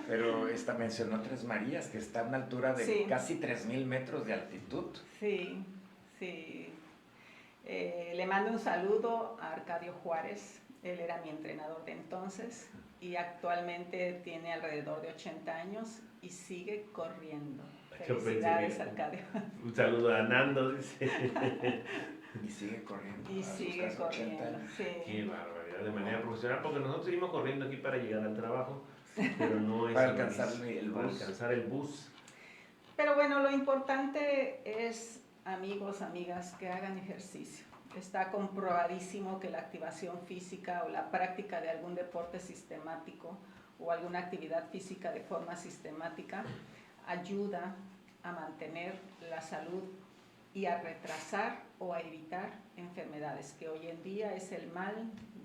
Pero esta mencionó Tres Marías, que está a una altura de Sí. casi 3,000 metros de altitud. Sí, sí. Le mando un saludo a Arcadio Juárez, él era mi entrenador de entonces y actualmente tiene alrededor de 80 años y sigue corriendo. Yo pensé Felicidades, que- Arcadio. Un saludo a Nando, dice. Y sigue corriendo. Y a sus sigue casi 80 corriendo, años. Qué sí. barbaridad, de manera profesional, porque nosotros seguimos corriendo aquí para llegar al trabajo, pero no es Para alcanzar el para bus. alcanzar el bus. Pero bueno, lo importante es, amigos, amigas, que hagan ejercicio. Está comprobadísimo que la activación física o la práctica de algún deporte sistemático o alguna actividad física de forma sistemática ayuda a mantener la salud y a retrasar o a evitar enfermedades, que hoy en día es el mal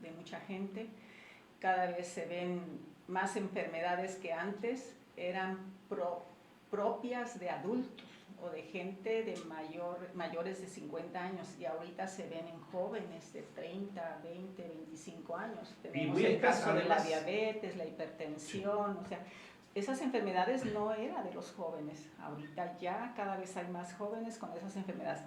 de mucha gente. Cada vez se ven más enfermedades que antes eran propias de adultos o de gente de mayores de 50 años y ahorita se ven en jóvenes de 30, 20, 25 años. Tenemos muy el escasas, caso de la además. diabetes, la hipertensión, o sea, esas enfermedades no eran de los jóvenes, ahorita ya cada vez hay más jóvenes con esas enfermedades.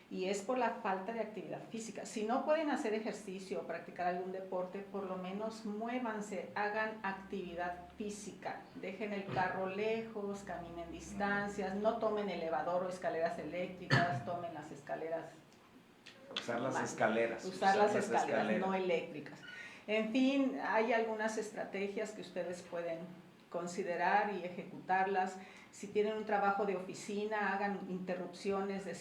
Y es por la falta de actividad física. Si no pueden hacer ejercicio o practicar algún deporte, por lo menos muévanse, hagan actividad física. Dejen el carro lejos, caminen distancias, no tomen elevador o escaleras eléctricas, tomen las escaleras. Usar las escaleras. Usar las escaleras, no eléctricas. En fin, hay algunas estrategias que ustedes pueden considerar y ejecutarlas. Si tienen un trabajo de oficina, hagan interrupciones de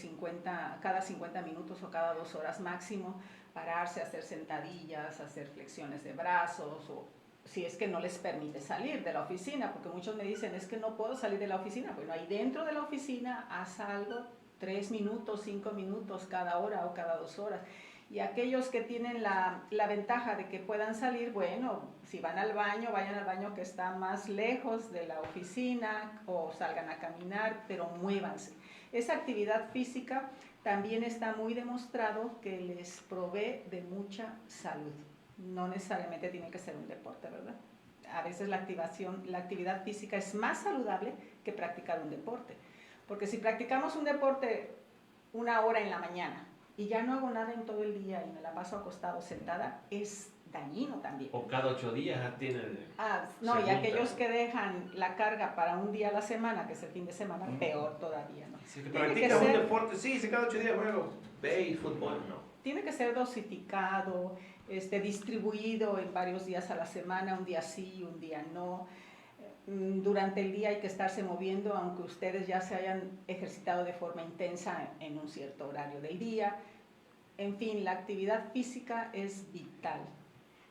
cada 50 minutos o cada 2 horas máximo, pararse, hacer sentadillas, hacer flexiones de brazos, o si es que no les permite salir de la oficina, porque muchos me dicen, es que no puedo salir de la oficina. Bueno, ahí dentro de la oficina, haz algo, 3 minutos, 5 minutos cada hora o cada 2 horas. Y aquellos que tienen la ventaja de que puedan salir, bueno, si van al baño, vayan al baño que está más lejos de la oficina o salgan a caminar, pero muévanse. Esa actividad física también está muy demostrado que les provee de mucha salud. No necesariamente tiene que ser un deporte, ¿verdad? A veces la actividad física es más saludable que practicar un deporte. Porque si practicamos un deporte 1 hora en la mañana, y ya no hago nada en todo el día y me la paso acostado sentada, es dañino también. O cada 8 días ya tiene. No, y segunda. aquellos que dejan la carga para un día a la semana, que es el fin de semana, peor todavía, ¿no? Si Tiene practicas que un ser- deporte, sí, si cada 8 días juego béis, fútbol, no. Tiene que ser dosificado, distribuido en varios días a la semana, un día sí, un día no. durante el día hay que estarse moviendo, aunque ustedes ya se hayan ejercitado de forma intensa en un cierto horario del día. En fin, la actividad física es vital.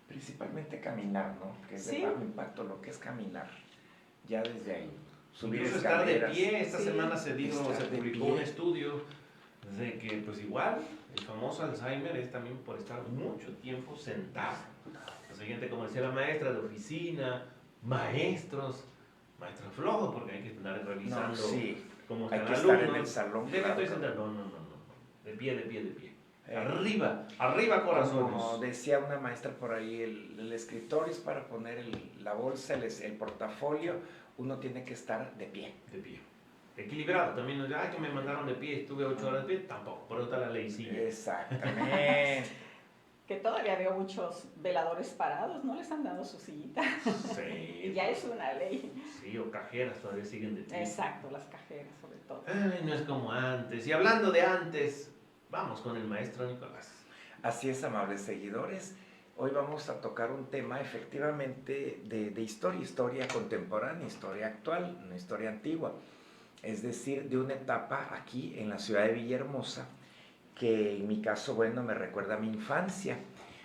Principalmente caminar, ¿no? Que es Sí. de bajo impacto lo que es caminar. Ya desde ahí. Subir Incluso estar de escaleras. pie. Esta Sí. semana se Estar de publicó pie. un estudio de que pues igual el famoso Alzheimer es también por estar mucho tiempo sentado. La siguiente, como decía la maestra de oficina, maestros flojos, porque hay que estar revisando No, sí. cómo Hay están que alumnos. estar en el salón. Llega, estoy claro. sentado. No. De pie. Eh, Arriba corazones. Como decía una maestra por ahí, el escritorio es para poner la bolsa, el portafolio, uno tiene que estar de pie. De pie. Equilibrado. También no que me mandaron de pie, estuve 8 horas de pie. Tampoco, por eso está la ley silla. Exactamente. Que todavía veo muchos veladores parados, no les han dado su sillita. Sí. Y ya es una ley. Sí, o cajeras todavía siguen de pie. Exacto, las cajeras sobre todo. Ay, no es como antes. Y hablando de antes, vamos con el maestro Nicolás. Así es, amables seguidores. Hoy vamos a tocar un tema efectivamente de historia contemporánea, historia actual, una historia antigua. Es decir, de una etapa aquí en la ciudad de Villahermosa, que en mi caso, bueno, me recuerda a mi infancia.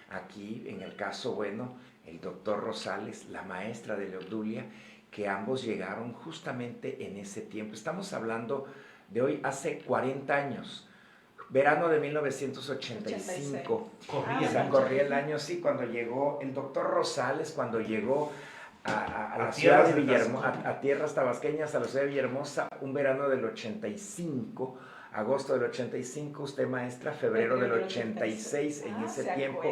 Aquí, en el caso, bueno, el doctor Rosales, la maestra de Leodulia, que ambos llegaron justamente en ese tiempo. Estamos hablando de hoy, hace 40 años, verano de 1985. Corría. O sea, corría el año, sí, cuando llegó el doctor Rosales, cuando llegó a la ciudad de Villahermosa, a tierras tabasqueñas, a la ciudad de Villahermosa, un verano del 85, agosto del 85, usted maestra, febrero del 86, en ese tiempo.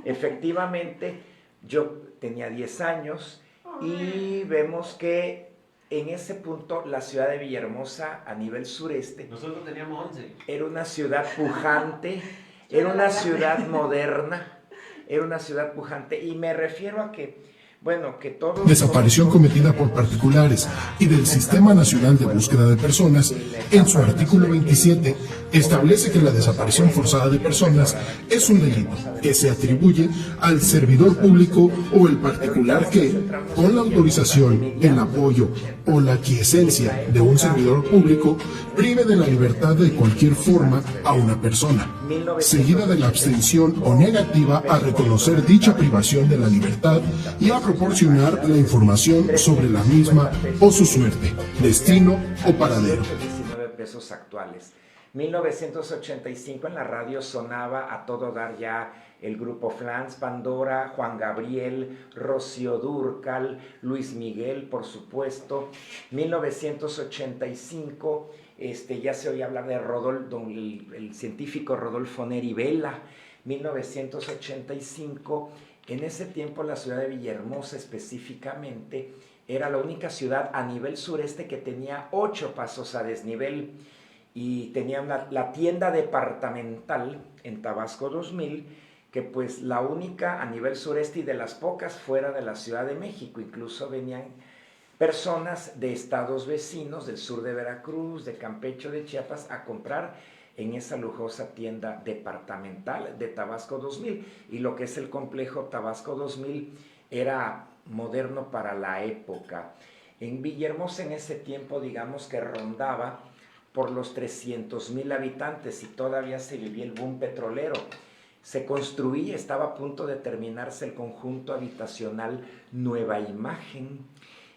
Efectivamente, yo tenía 10 años y vemos que en ese punto la ciudad de Villahermosa a nivel sureste Nosotros teníamos 11. era una ciudad pujante, era una ciudad moderna, era una ciudad pujante, y me refiero a que, bueno, que todo... Desaparición cometida por particulares y del Sistema Nacional de Búsqueda de Personas, en su artículo 27, establece que la desaparición forzada de personas es un delito que se atribuye al servidor público o el particular que, con la autorización, el apoyo o la aquiescencia de un servidor público, prive de la libertad de cualquier forma a una persona, seguida de la abstención o negativa a reconocer dicha privación de la libertad y a proporcionar la información sobre la misma o su suerte, destino o paradero. 19 pesos actuales. 1985 en la radio sonaba a todo dar ya el grupo Flans, Pandora, Juan Gabriel, Rocío Dúrcal, Luis Miguel, por supuesto. 1985 ya se oía hablar de el científico Rodolfo Neri Vela. 1985, en ese tiempo la ciudad de Villahermosa específicamente era la única ciudad a nivel sureste que tenía 8 pasos a desnivel, y tenía la tienda departamental en Tabasco 2000, que pues la única a nivel sureste y de las pocas fuera de la Ciudad de México. Incluso venían personas de estados vecinos, del sur de Veracruz, de Campeche, de Chiapas, a comprar en esa lujosa tienda departamental de Tabasco 2000. Y lo que es el complejo Tabasco 2000 era moderno para la época. En Villahermosa en ese tiempo, digamos que rondaba por los 300,000 habitantes, y todavía se vivía el boom petrolero. Se construía, estaba a punto de terminarse el conjunto habitacional Nueva Imagen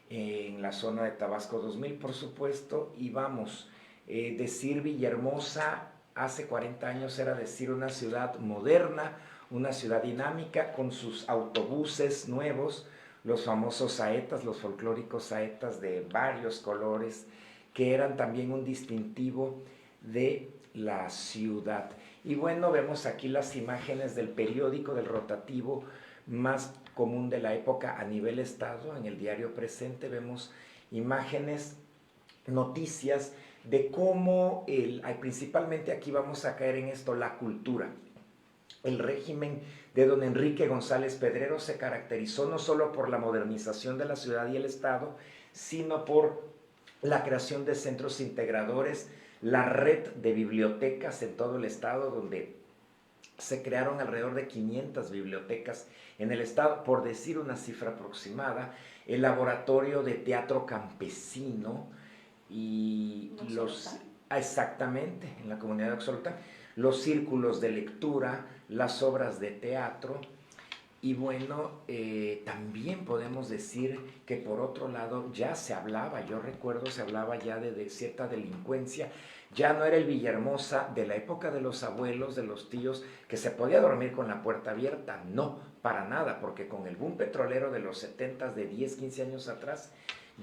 en la zona de Tabasco 2000, por supuesto. Y vamos, decir Villahermosa hace 40 años era decir una ciudad moderna, una ciudad dinámica, con sus autobuses nuevos, los famosos saetas, los folclóricos saetas de varios colores, que eran también un distintivo de la ciudad. Y bueno, vemos aquí las imágenes del periódico, del rotativo más común de la época a nivel estado. En el diario Presente vemos imágenes, noticias de cómo, principalmente aquí vamos a caer en esto, la cultura. El régimen de don Enrique González Pedrero se caracterizó no solo por la modernización de la ciudad y el estado, sino por la creación de centros integradores, la red de bibliotecas en todo el estado, donde se crearon alrededor de 500 bibliotecas en el estado, por decir una cifra aproximada. el laboratorio de teatro campesino y exactamente, en la comunidad de Oxolotán, los círculos de lectura, las obras de teatro. Y bueno, también podemos decir que por otro lado ya se hablaba, yo recuerdo se hablaba ya de cierta delincuencia, ya no era el Villahermosa de la época de los abuelos, de los tíos, que se podía dormir con la puerta abierta, no, para nada, porque con el boom petrolero de los 70s, de 10, 15 años atrás,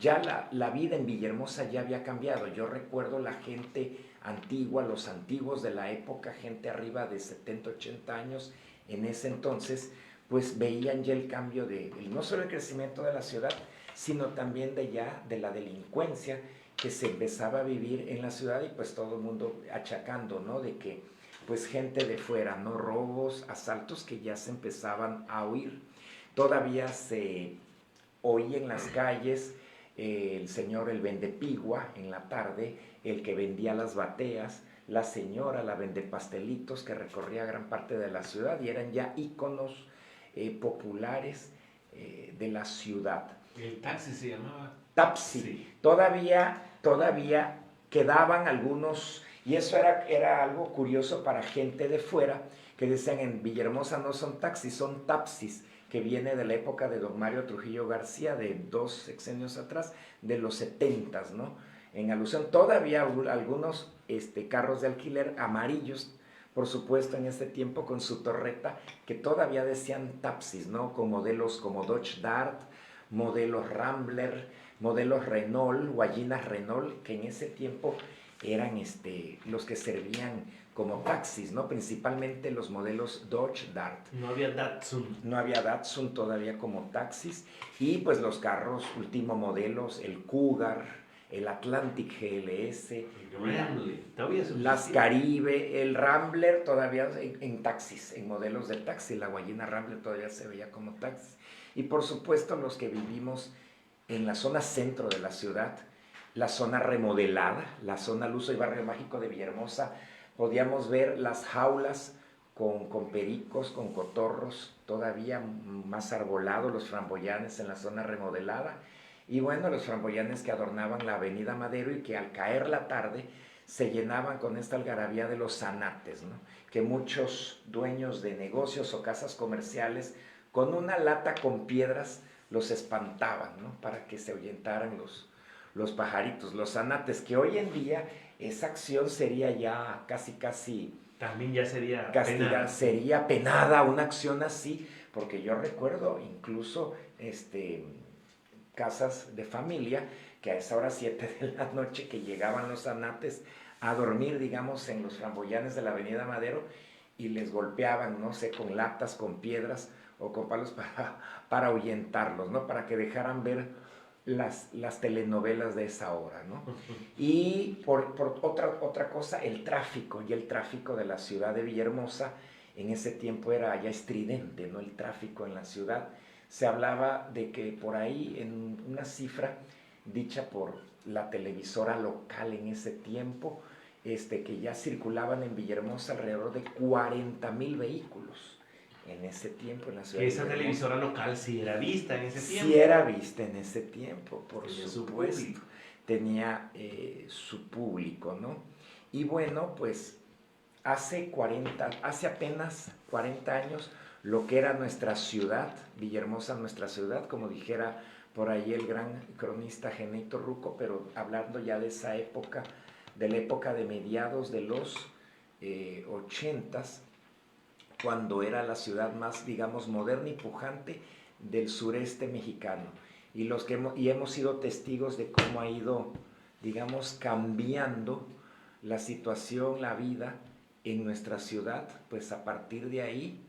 ya la vida en Villahermosa ya había cambiado. Yo recuerdo la gente antigua, los antiguos de la época, gente arriba de 70, 80 años en ese entonces, pues veían ya el cambio no solo el crecimiento de la ciudad, sino también de la delincuencia que se empezaba a vivir en la ciudad y pues todo el mundo achacando, ¿no? De que pues gente de fuera, ¿no? Robos, asaltos que ya se empezaban a oír. Todavía se oía en las calles el señor el vendepigua en la tarde, el que vendía las bateas, la señora la vendepastelitos que recorría gran parte de la ciudad y eran ya íconos populares de la ciudad. El taxi se llamaba. Tapsi. Sí. Todavía quedaban algunos, y eso era algo curioso para gente de fuera, que decían en Villahermosa no son taxis, son tapsis, que viene de la época de don Mario Trujillo García, de 2 sexenios atrás, de los 70s, ¿no? En alusión, todavía algunos carros de alquiler amarillos, por supuesto, en este tiempo con su torreta, que todavía decían tapsis, ¿no? Con modelos como Dodge Dart, modelos Rambler, modelos Renault, guayinas Renault, que en ese tiempo eran los que servían como taxis, ¿no? Principalmente los modelos Dodge Dart. No había Datsun. No había Datsun todavía como taxis. Y pues los carros último modelos, el Cougar, el Atlantic GLS, las Caribe, el Rambler todavía en taxis, en modelos de taxi, la guayina Rambler todavía se veía como taxis. Y por supuesto los que vivimos en la zona centro de la ciudad, la zona remodelada, la zona Luso y Barrio Mágico de Villahermosa, podíamos ver las jaulas con pericos, con cotorros, todavía más arbolados, los framboyanes en la zona remodelada. Y bueno, los framboyanes que adornaban la avenida Madero y que al caer la tarde se llenaban con esta algarabía de los zanates, ¿no? Que muchos dueños de negocios o casas comerciales con una lata con piedras los espantaban, ¿no? Para que se ahuyentaran los pajaritos, los zanates, que hoy en día esa acción sería ya casi también ya sería castigada, penada. sería penada una acción así, porque yo recuerdo incluso casas de familia que a esa hora 7 de la noche que llegaban los zanates a dormir, digamos, en los framboyanes de la avenida Madero y les golpeaban, no sé, con latas, con piedras o con palos para ahuyentarlos, ¿no? Para que dejaran ver las telenovelas de esa hora, ¿no? Y por otra cosa, el tráfico de la ciudad de Villahermosa en ese tiempo era ya estridente, ¿no? El tráfico en la ciudad. Se hablaba de que por ahí, en una cifra dicha por la televisora local en ese tiempo, que ya circulaban en Villahermosa alrededor de 40,000 vehículos en ese tiempo en la ciudad. Que esa televisora local sí era vista en ese tiempo. Sí era vista en ese tiempo, por tenía supuesto. Tenía su público, ¿no? Y bueno, pues hace apenas 40 años, lo que era nuestra ciudad, Villahermosa, nuestra ciudad, como dijera por ahí el gran cronista Geneito Ruco, pero hablando ya de esa época, de la época de mediados de los 80s, cuando era la ciudad más, digamos, moderna y pujante del sureste mexicano. Y hemos sido testigos de cómo ha ido, digamos, cambiando la situación, la vida en nuestra ciudad, pues a partir de ahí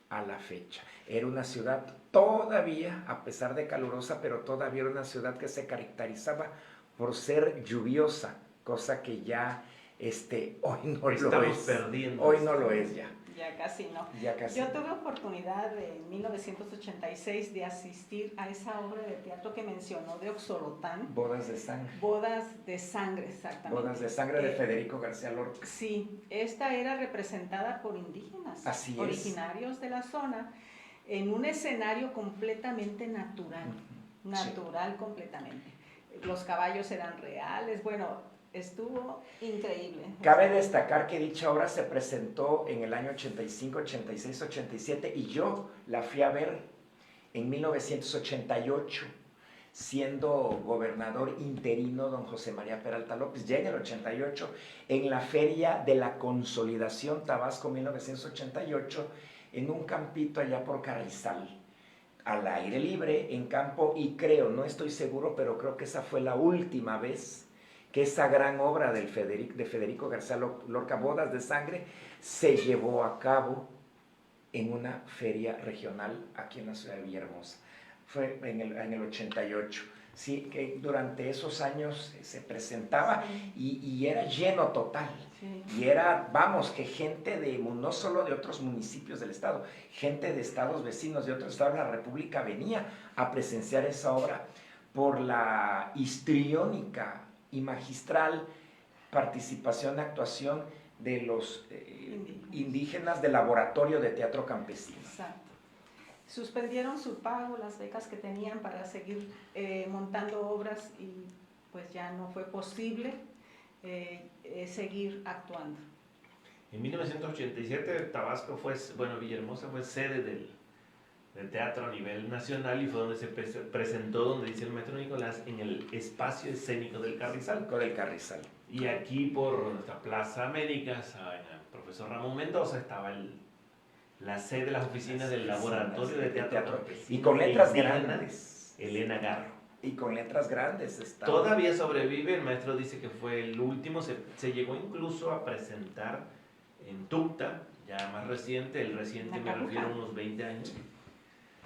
a la fecha. Era una ciudad todavía, a pesar de calurosa, pero todavía era una ciudad que se caracterizaba por ser lluviosa, cosa que ya hoy no lo es. Perdiendo. Hoy no lo es ya. Ya casi no. Ya casi. Yo tuve oportunidad en 1986 de asistir a esa obra de teatro que mencionó de Oxolotán. Bodas de sangre. Bodas de sangre, exactamente. Bodas de sangre de Federico García Lorca. Sí, esta era representada por indígenas, Así es. originarios de la zona, en un escenario completamente natural. natural completamente. Los caballos eran reales, bueno, estuvo increíble. Cabe destacar que dicha obra se presentó en el año 85, 86, 87 y yo la fui a ver en 1988, siendo gobernador interino don José María Peralta López, ya en el 88, en la Feria de la Consolidación Tabasco 1988, en un campito allá por Carrizal, al aire libre, en campo, y creo, no estoy seguro, pero creo que esa fue la última vez que esa gran obra de Federico García Lorca, Bodas de Sangre, se llevó a cabo en una feria regional aquí en la ciudad de Villahermosa. Fue en el 88. Sí, que durante esos años se presentaba y era lleno total. Sí. Y era, vamos, que gente no solo de otros municipios del estado, gente de estados vecinos de otros estados de la República venía a presenciar esa obra por la histriónica y magistral participación, actuación de los indígenas del Laboratorio de Teatro Campesino. Exacto. Suspendieron su pago, las becas que tenían para seguir montando obras y pues ya no fue posible seguir actuando. En 1987 Tabasco Villahermosa fue sede del teatro a nivel nacional y fue donde se presentó, donde dice el maestro Nicolás, en el espacio escénico del Carrizal. Y aquí por nuestra Plaza Américas, en el profesor Ramón Mendoza, estaba la sede de las oficinas del Laboratorio de Teatro. Y con letras grandes. Elena Garro. Y con letras grandes está. Todavía sobrevive, el maestro dice que fue el último, se llegó incluso a presentar en Tucta, ya más reciente, el reciente me refiero a unos 20 años.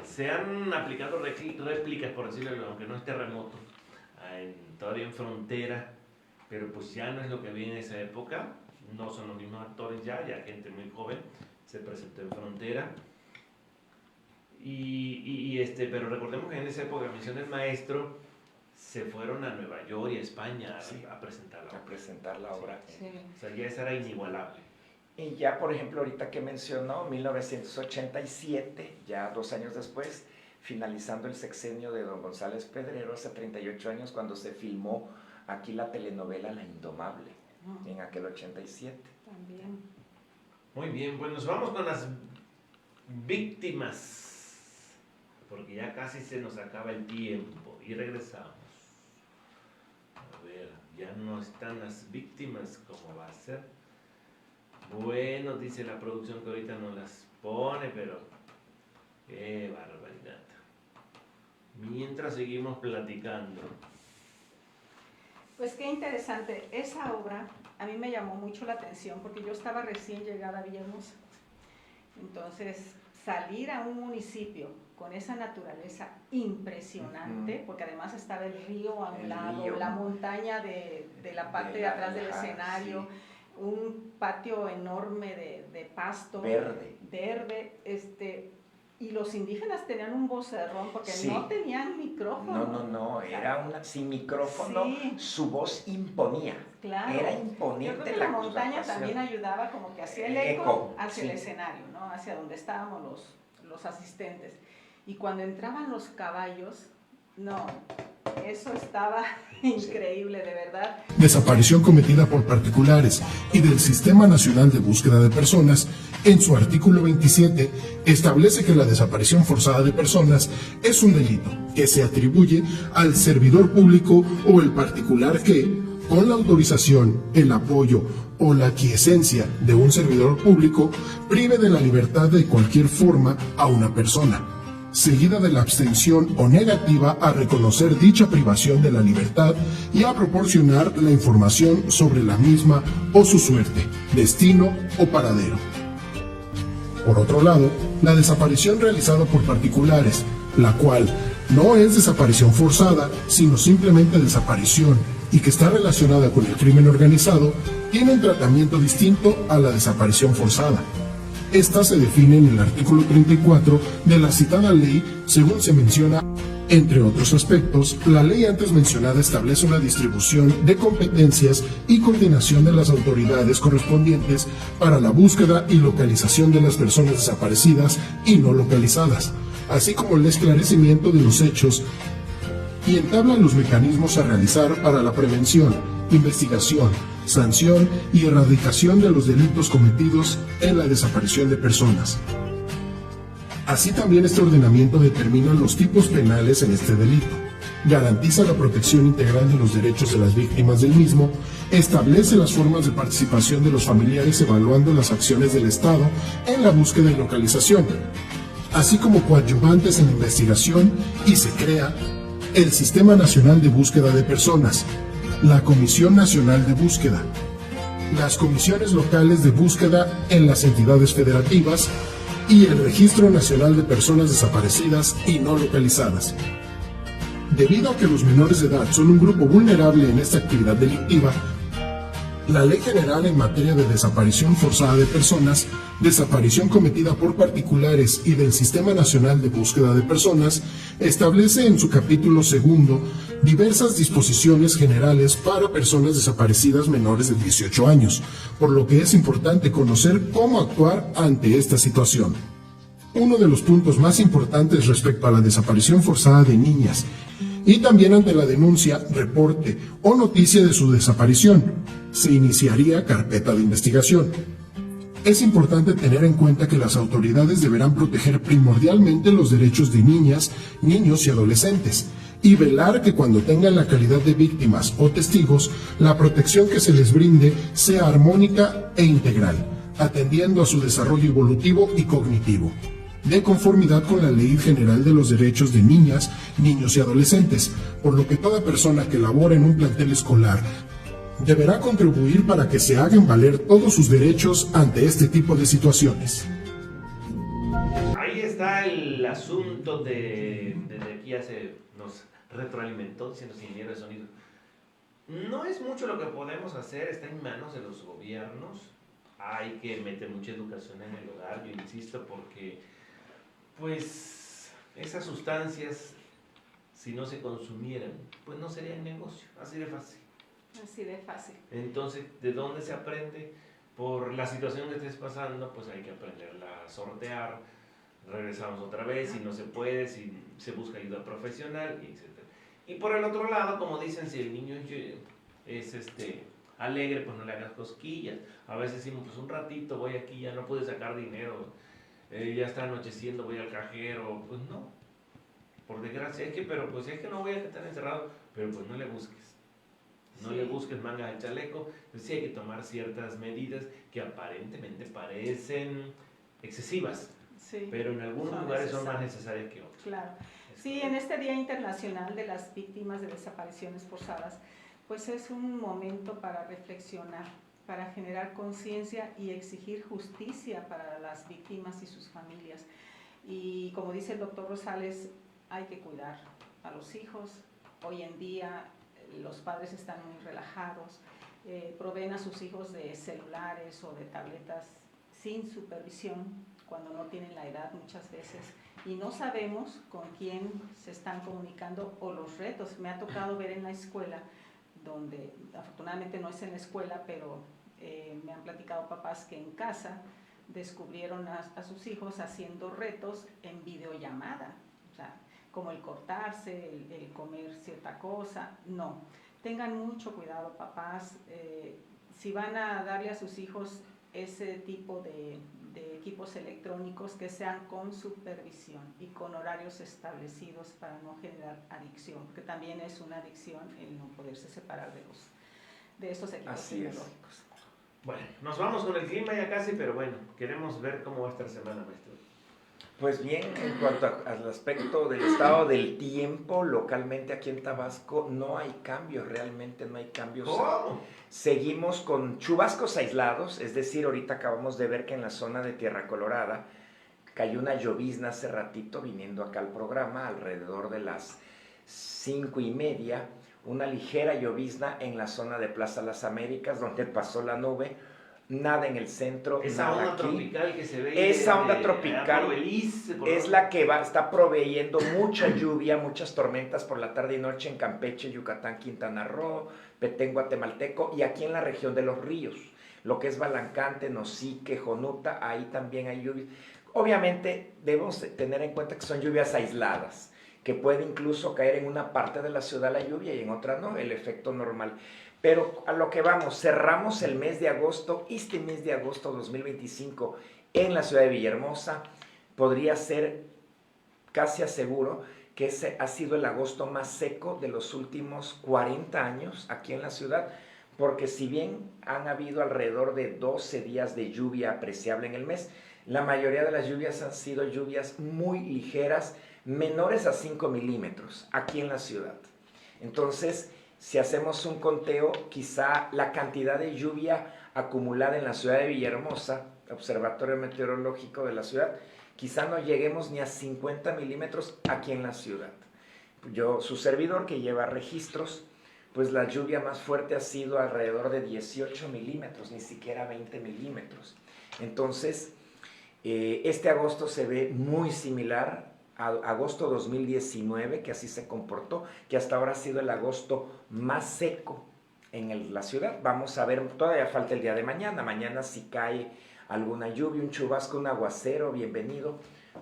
Se han aplicado réplicas, por decirlo, aunque no es terremoto, todavía en frontera, pero pues ya no es lo que vi en esa época, no son los mismos actores ya gente muy joven se presentó en frontera. Pero recordemos que en esa época, mención del maestro, se fueron a Nueva York y a España a presentar la obra. Sí. O sea, ya esa era inigualable. Y ya, por ejemplo, ahorita que mencionó, 1987, ya 2 años después, finalizando el sexenio de don González Pedrero, hace 38 años, cuando se filmó aquí la telenovela La Indomable, en aquel 87. También. Muy bien, pues nos vamos con las víctimas, porque ya casi se nos acaba el tiempo y regresamos. A ver, ya no están las víctimas, ¿cómo va a ser? Bueno, dice la producción que ahorita no las pone, pero qué barbaridad. Mientras seguimos platicando. Pues qué interesante, esa obra a mí me llamó mucho la atención porque yo estaba recién llegada a Villahermosa. Entonces, salir a un municipio con esa naturaleza impresionante, porque además estaba el río a un lado, la montaña de la parte de atrás del escenario, sí. Un patio enorme de pasto verde, y los indígenas tenían un vocerrón porque no tenían micrófono. No, era sin micrófono, sí. Su voz imponía. Claro. Era imponente. Yo creo que la montaña también ayudaba, como que hacía el eco hacia el escenario, ¿no? Hacia donde estábamos los asistentes. Y cuando entraban los caballos, eso estaba increíble, de verdad. Desaparición cometida por particulares y del Sistema Nacional de Búsqueda de Personas, en su artículo 27, establece que la desaparición forzada de personas es un delito que se atribuye al servidor público o el particular que, con la autorización, el apoyo o la aquiescencia de un servidor público, prive de la libertad de cualquier forma a una persona, seguida de la abstención o negativa a reconocer dicha privación de la libertad y a proporcionar la información sobre la misma o su suerte, destino o paradero. Por otro lado, la desaparición realizada por particulares, la cual no es desaparición forzada, sino simplemente desaparición y que está relacionada con el crimen organizado, tiene un tratamiento distinto a la desaparición forzada. Esta se define en el artículo 34 de la citada ley, según se menciona. Entre otros aspectos, la ley antes mencionada establece una distribución de competencias y coordinación de las autoridades correspondientes para la búsqueda y localización de las personas desaparecidas y no localizadas, así como el esclarecimiento de los hechos y entabla los mecanismos a realizar para la prevención, investigación, sanción y erradicación de los delitos cometidos en la desaparición de personas. Así también este ordenamiento determina los tipos penales en este delito, garantiza la protección integral de los derechos de las víctimas del mismo, establece las formas de participación de los familiares evaluando las acciones del Estado en la búsqueda y localización, así como coadyuvantes en la investigación, y se crea el Sistema Nacional de Búsqueda de Personas, la Comisión Nacional de Búsqueda, las comisiones locales de búsqueda en las entidades federativas y el Registro Nacional de Personas Desaparecidas y No Localizadas. Debido a que los menores de edad son un grupo vulnerable en esta actividad delictiva, la Ley General en materia de desaparición forzada de personas, desaparición cometida por particulares y del Sistema Nacional de Búsqueda de Personas establece en su capítulo segundo diversas disposiciones generales para personas desaparecidas menores de 18 años, por lo que es importante conocer cómo actuar ante esta situación. Uno de los puntos más importantes respecto a la desaparición forzada de niñas y también ante la denuncia, reporte o noticia de su desaparición, se iniciaría carpeta de investigación. Es importante tener en cuenta que las autoridades deberán proteger primordialmente los derechos de niñas, niños y adolescentes, y velar que cuando tengan la calidad de víctimas o testigos, la protección que se les brinde sea armónica e integral, atendiendo a su desarrollo evolutivo y cognitivo, de conformidad con la Ley General de los Derechos de Niñas, Niños y Adolescentes, por lo que toda persona que labora en un plantel escolar deberá contribuir para que se hagan valer todos sus derechos ante este tipo de situaciones. Ahí está el asunto desde aquí nos retroalimentó diciendo ingeniero de sonido. No es mucho lo que podemos hacer, está en manos de los gobiernos. Hay que meter mucha educación en el hogar, yo insisto, porque pues esas sustancias, si no se consumieran, pues no serían negocio, así de fácil. Así de fácil. Entonces, ¿de dónde se aprende? Por la situación que estés pasando, pues hay que aprenderla a sortear. Regresamos otra vez, si no se puede, si se busca ayuda profesional, etc. Y por el otro lado, como dicen, si el niño es alegre, pues no le hagas cosquillas. A veces decimos, pues un ratito voy aquí, ya no pude sacar dinero, ya está anocheciendo, voy al cajero. Pues no, por desgracia, pero pues es que no voy a estar encerrado, pero pues no le busques. No le busques mangas al chaleco. Pues sí hay que tomar ciertas medidas que aparentemente parecen excesivas, sí, pero en algunos lugares son más necesarias que otros. Claro. Sí, en este Día Internacional de las Víctimas de Desapariciones Forzadas, pues es un momento para reflexionar, para generar conciencia y exigir justicia para las víctimas y sus familias. Y como dice el doctor Rosales, hay que cuidar a los hijos. Hoy en día los padres están muy relajados, proveen a sus hijos de celulares o de tabletas sin supervisión cuando no tienen la edad muchas veces, y no sabemos con quién se están comunicando o los retos. Me ha tocado ver en la escuela, donde afortunadamente no es en la escuela, pero me han platicado papás que en casa descubrieron a sus hijos haciendo retos en videollamada, o sea, como el cortarse, el comer cierta cosa. No, tengan mucho cuidado papás, si van a darle a sus hijos ese tipo de equipos electrónicos, que sean con supervisión y con horarios establecidos para no generar adicción, porque también es una adicción el no poderse separar de estos equipos tecnológicos. Bueno, nos vamos con el clima ya casi, pero bueno, queremos ver cómo va a estar semana, maestro. Pues bien, en cuanto al aspecto del estado del tiempo, localmente aquí en Tabasco no hay cambios, realmente no hay cambios. ¿Cómo? Seguimos con chubascos aislados, es decir, ahorita acabamos de ver que en la zona de Tierra Colorada cayó una llovizna hace ratito viniendo acá al programa, alrededor de las 5:30, una ligera llovizna en la zona de Plaza Las Américas, donde pasó la nube. Nada en el centro, esa nada onda aquí. Tropical que se ve. Esa onda tropical es la que está proveyendo mucha lluvia, muchas tormentas por la tarde y noche en Campeche, Yucatán, Quintana Roo, Petén, Guatemalteco y aquí en la región de los ríos. Lo que es Balancante, Nosique, Jonuta, ahí también hay lluvias. Obviamente debemos tener en cuenta que son lluvias aisladas, que puede incluso caer en una parte de la ciudad la lluvia y en otra no, el efecto normal. Pero a lo que vamos, cerramos el mes de agosto, este mes de agosto 2025 en la ciudad de Villahermosa. Podría ser casi aseguro que ese ha sido el agosto más seco de los últimos 40 años aquí en la ciudad, porque si bien han habido alrededor de 12 días de lluvia apreciable en el mes, la mayoría de las lluvias han sido lluvias muy ligeras, menores a 5 milímetros aquí en la ciudad. Entonces, si hacemos un conteo, quizá la cantidad de lluvia acumulada en la ciudad de Villahermosa, Observatorio Meteorológico de la ciudad, quizá no lleguemos ni a 50 milímetros aquí en la ciudad. Yo, su servidor que lleva registros, pues la lluvia más fuerte ha sido alrededor de 18 milímetros, ni siquiera 20 milímetros. Entonces, este agosto se ve muy similar a agosto 2019, que así se comportó, que hasta ahora ha sido el agosto más seco en la ciudad. Vamos a ver, todavía falta el día de mañana. Mañana si cae alguna lluvia, un chubasco, un aguacero, bienvenido,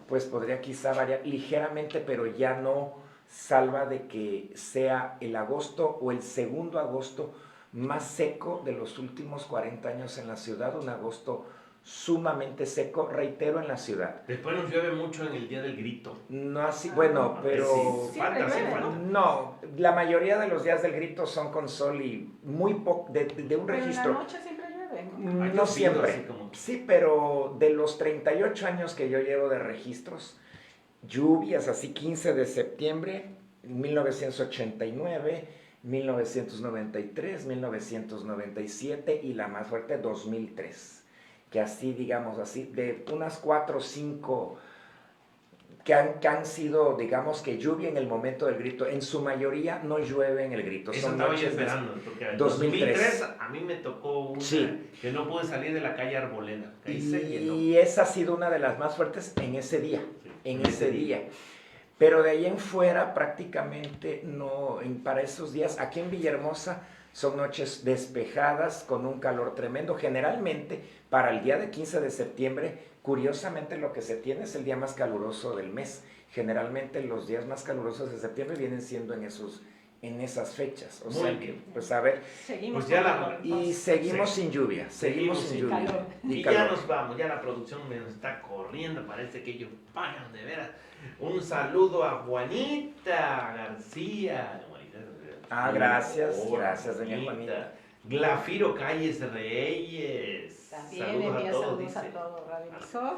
pues podría quizá variar ligeramente, pero ya no salva de que sea el agosto o el segundo agosto más seco de los últimos 40 años en la ciudad, un agosto sumamente seco, reitero, en la ciudad. Después nos llueve mucho en el día del grito. No así, bueno, pero... Sí, falta, sí, falta. No, la mayoría de los días del grito son con sol y muy poco, de un registro. Pero en la noche siempre llueve, ¿no? No siempre. Así como... Sí, pero de los 38 años que yo llevo de registros, lluvias así 15 de septiembre, 1989, 1993, 1997 y la más fuerte 2003. Que así, digamos así, de unas 4 o 5 que han sido, digamos que lluvia en el momento del grito. En su mayoría no llueve en el grito. Eso son estaba yo noches esperando, porque en 2003. 2003 a mí me tocó una que no pude salir de la calle Arboleda. Y esa ha sido una de las más fuertes en ese día, Sí, en ese día. Pero de ahí en fuera prácticamente no, para esos días, aquí en Villahermosa son noches despejadas con un calor tremendo. Generalmente para el día de 15 de septiembre, curiosamente lo que se tiene es el día más caluroso del mes. Generalmente los días más calurosos de septiembre vienen siendo en esas fechas. O sea que, pues a ver, Seguimos pues ya con la- calor, y entonces. seguimos Sí. sin lluvia, seguimos sin lluvia. calor. Y calor. ya nos vamos, ya la producción me está corriendo, parece que ellos pagan de veras. Un saludo a Juanita García. Ah, gracias, gracias, doña Juanita. Juanita. Glafiro Calles Reyes. También Saludos envía a todos, saludos dice. a todo Radio Visor.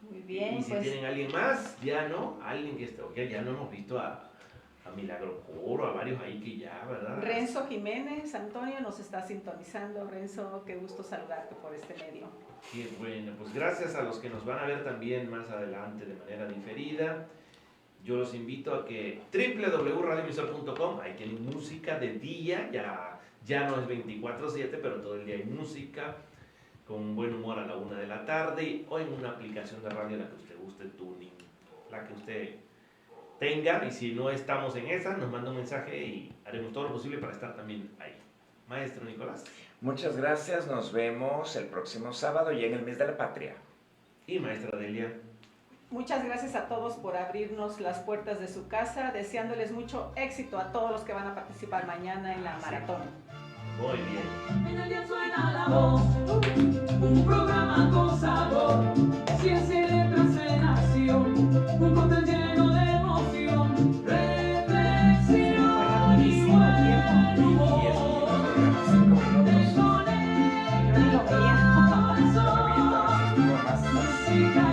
Muy bien, Y si pues tienen alguien más, ya no, alguien que esté, oye, ya no hemos visto a Milagro Curo, a varios ahí que ya, ¿verdad? Renzo Jiménez, Antonio, nos está sintonizando. Renzo, qué gusto saludarte por este medio. Qué bueno, pues gracias a los que nos van a ver también más adelante de manera diferida. Yo los invito a que www.radioemisor.com, ahí tienen música de día, ya no es 24/7, pero todo el día hay música, con buen humor a la 1 de la tarde, o en una aplicación de radio, la que usted guste, tuning, la que usted tenga, y si no estamos en esa, nos manda un mensaje y haremos todo lo posible para estar también ahí. Maestro Nicolás. Muchas gracias, nos vemos el próximo sábado y en el mes de la patria. Y maestra Delia. Muchas gracias a todos por abrirnos las puertas de su casa, deseándoles mucho éxito a todos los que van a participar mañana en la maratón. Muy bien. En el día suena la voz, un programa con sabor, ciencia y letras en acción, un cóctel lleno de emoción, reflexión y buen humor. Te conecta el corazón, música